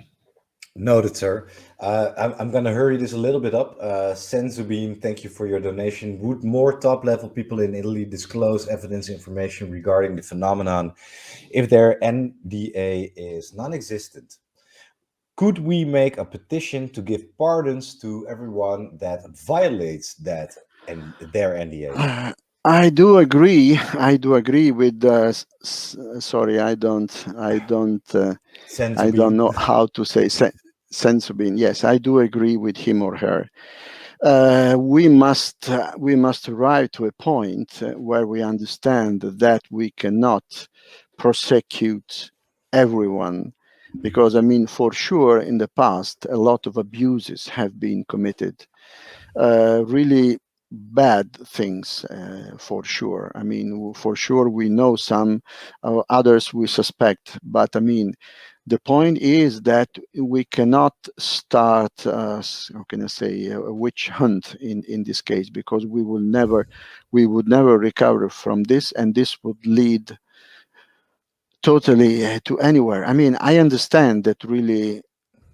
Noted, sir. I'm going to hurry this a little bit up. Sensubin, thank you for your donation. Would more top-level people in Italy disclose evidence information regarding the phenomenon if their NDA is non-existent? Could we make a petition to give pardons to everyone that violates that and their NDA? I do agree. I do agree with. Sorry, I don't know how to say Sensubin. Yes, I do agree with him or her. We must arrive to a point where we understand that we cannot prosecute everyone, because I mean, for sure, in the past, a lot of abuses have been committed. Really bad things, for sure. I mean, for sure, we know some, others we suspect, but I mean, the point is that we cannot start, how can I say, a witch hunt in this case, because we would never recover from this, and this would lead totally to anywhere. I mean, I understand that really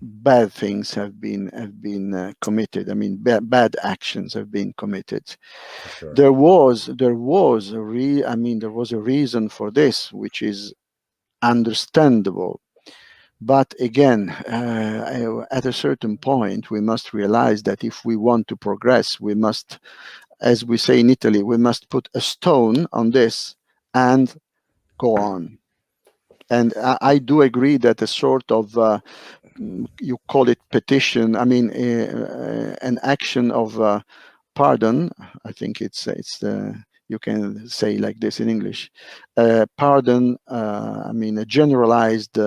bad things have been committed. I mean, bad actions have been committed. Sure. There was a reason for this, which is understandable. But again, at a certain point, we must realize that if we want to progress, we must, as we say in Italy, we must put a stone on this and go on. And I do agree that a sort of you call it petition. I mean, an action of pardon. I think it's you can say like this in English. Pardon. I mean, a generalized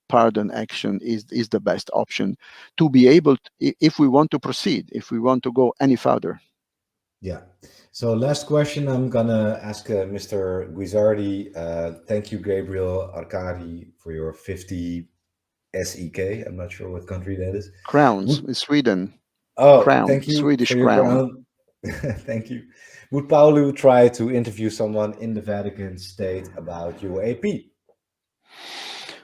pardon action is the best option to be able to, if we want to proceed, if we want to go any further. Yeah. So last question, I'm gonna ask Mr. Guizzardi. Thank you, Gabriel Arcadi, for your 50 SEK. I'm not sure what country that is. Crowns, Sweden. Oh, crown, thank you Swedish for your crown. Thank you. Would Paolo try to interview someone in the Vatican State about UAP?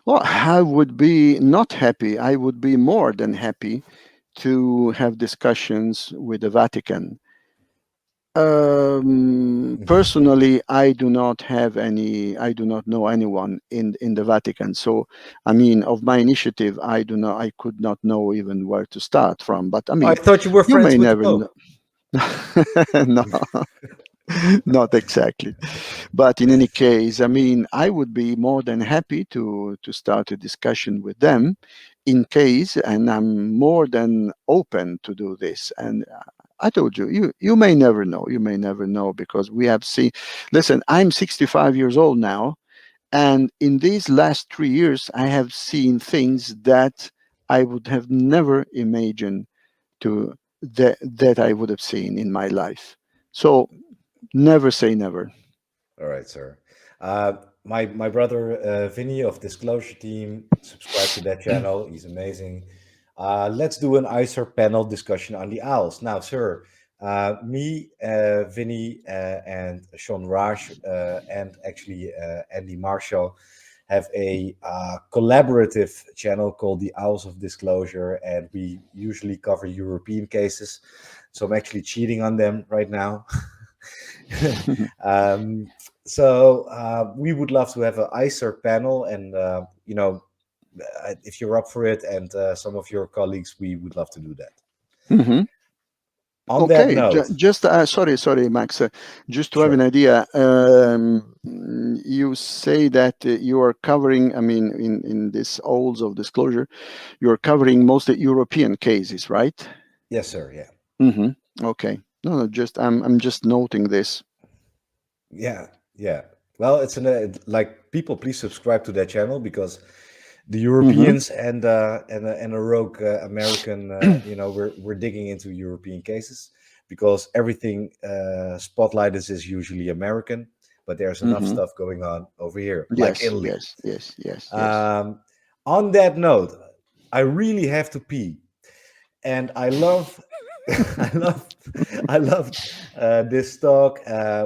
Well, I would be not happy. I would be more than happy to have discussions with the Vatican. Personally, I do not know anyone in the Vatican. So, I mean, of my initiative, I could not know even where to start from. But I mean, I thought you were friends with the Pope. No, not exactly. But in any case, I mean, I would be more than happy to start a discussion with them in case, and I'm more than open to do this. And I told you, you may never know. You may never know, because we have seen, listen, I'm 65 years old now. And in these last 3 years, I have seen things that I would have never imagined that I would have seen in my life. So never say never. All right, sir. My brother Vinny of Disclosure Team, subscribe to that channel. He's amazing. Let's do an ICER panel discussion on the owls. Now, sir, me, Vinny, and Sean Raj, and actually Andy Marshall have a collaborative channel called the Owls of Disclosure, and we usually cover European cases. So I'm actually cheating on them right now. So we would love to have an ICER panel, and if you're up for it, and some of your colleagues, we would love to do that. Mm-hmm. On that note, just sorry, Max. Just to have an idea, you say that you are covering. I mean, in this Owls of Disclosure, you are covering mostly European cases, right? Yes, sir. Yeah. Mm-hmm. Okay. No, just I'm just noting this. Yeah. Well, it's like people, please subscribe to that channel because the Hmm. Europeans and a rogue American, we're digging into European cases because everything spotlighted is usually American, but there's enough Hmm. stuff going on over here, like Yes, Italy. yes, yes, yes, yes. Um, on that note, I really have to pee, and I love, I love, I love this talk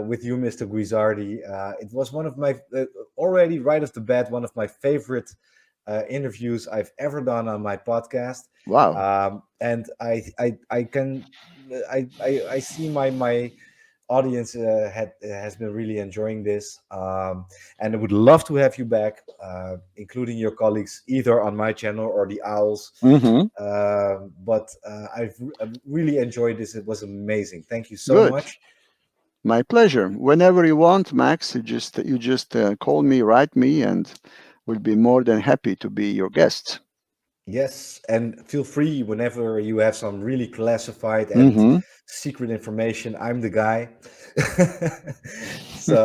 with you, Mr. Guizzardi. It was one of my already right off the bat one of my favorite interviews I've ever done on my podcast, Wow. and I can I see my audience has been really enjoying this, and I would love to have you back, including your colleagues, either on my channel or the Owls. Hmm. I've really enjoyed this. It was amazing. Thank you so Good. much. My pleasure. Whenever you want, Max, you just call me, write me, and we'll be more than happy to be your guest. Yes, and feel free whenever you have some really classified and Hmm. secret information. I'm the guy. So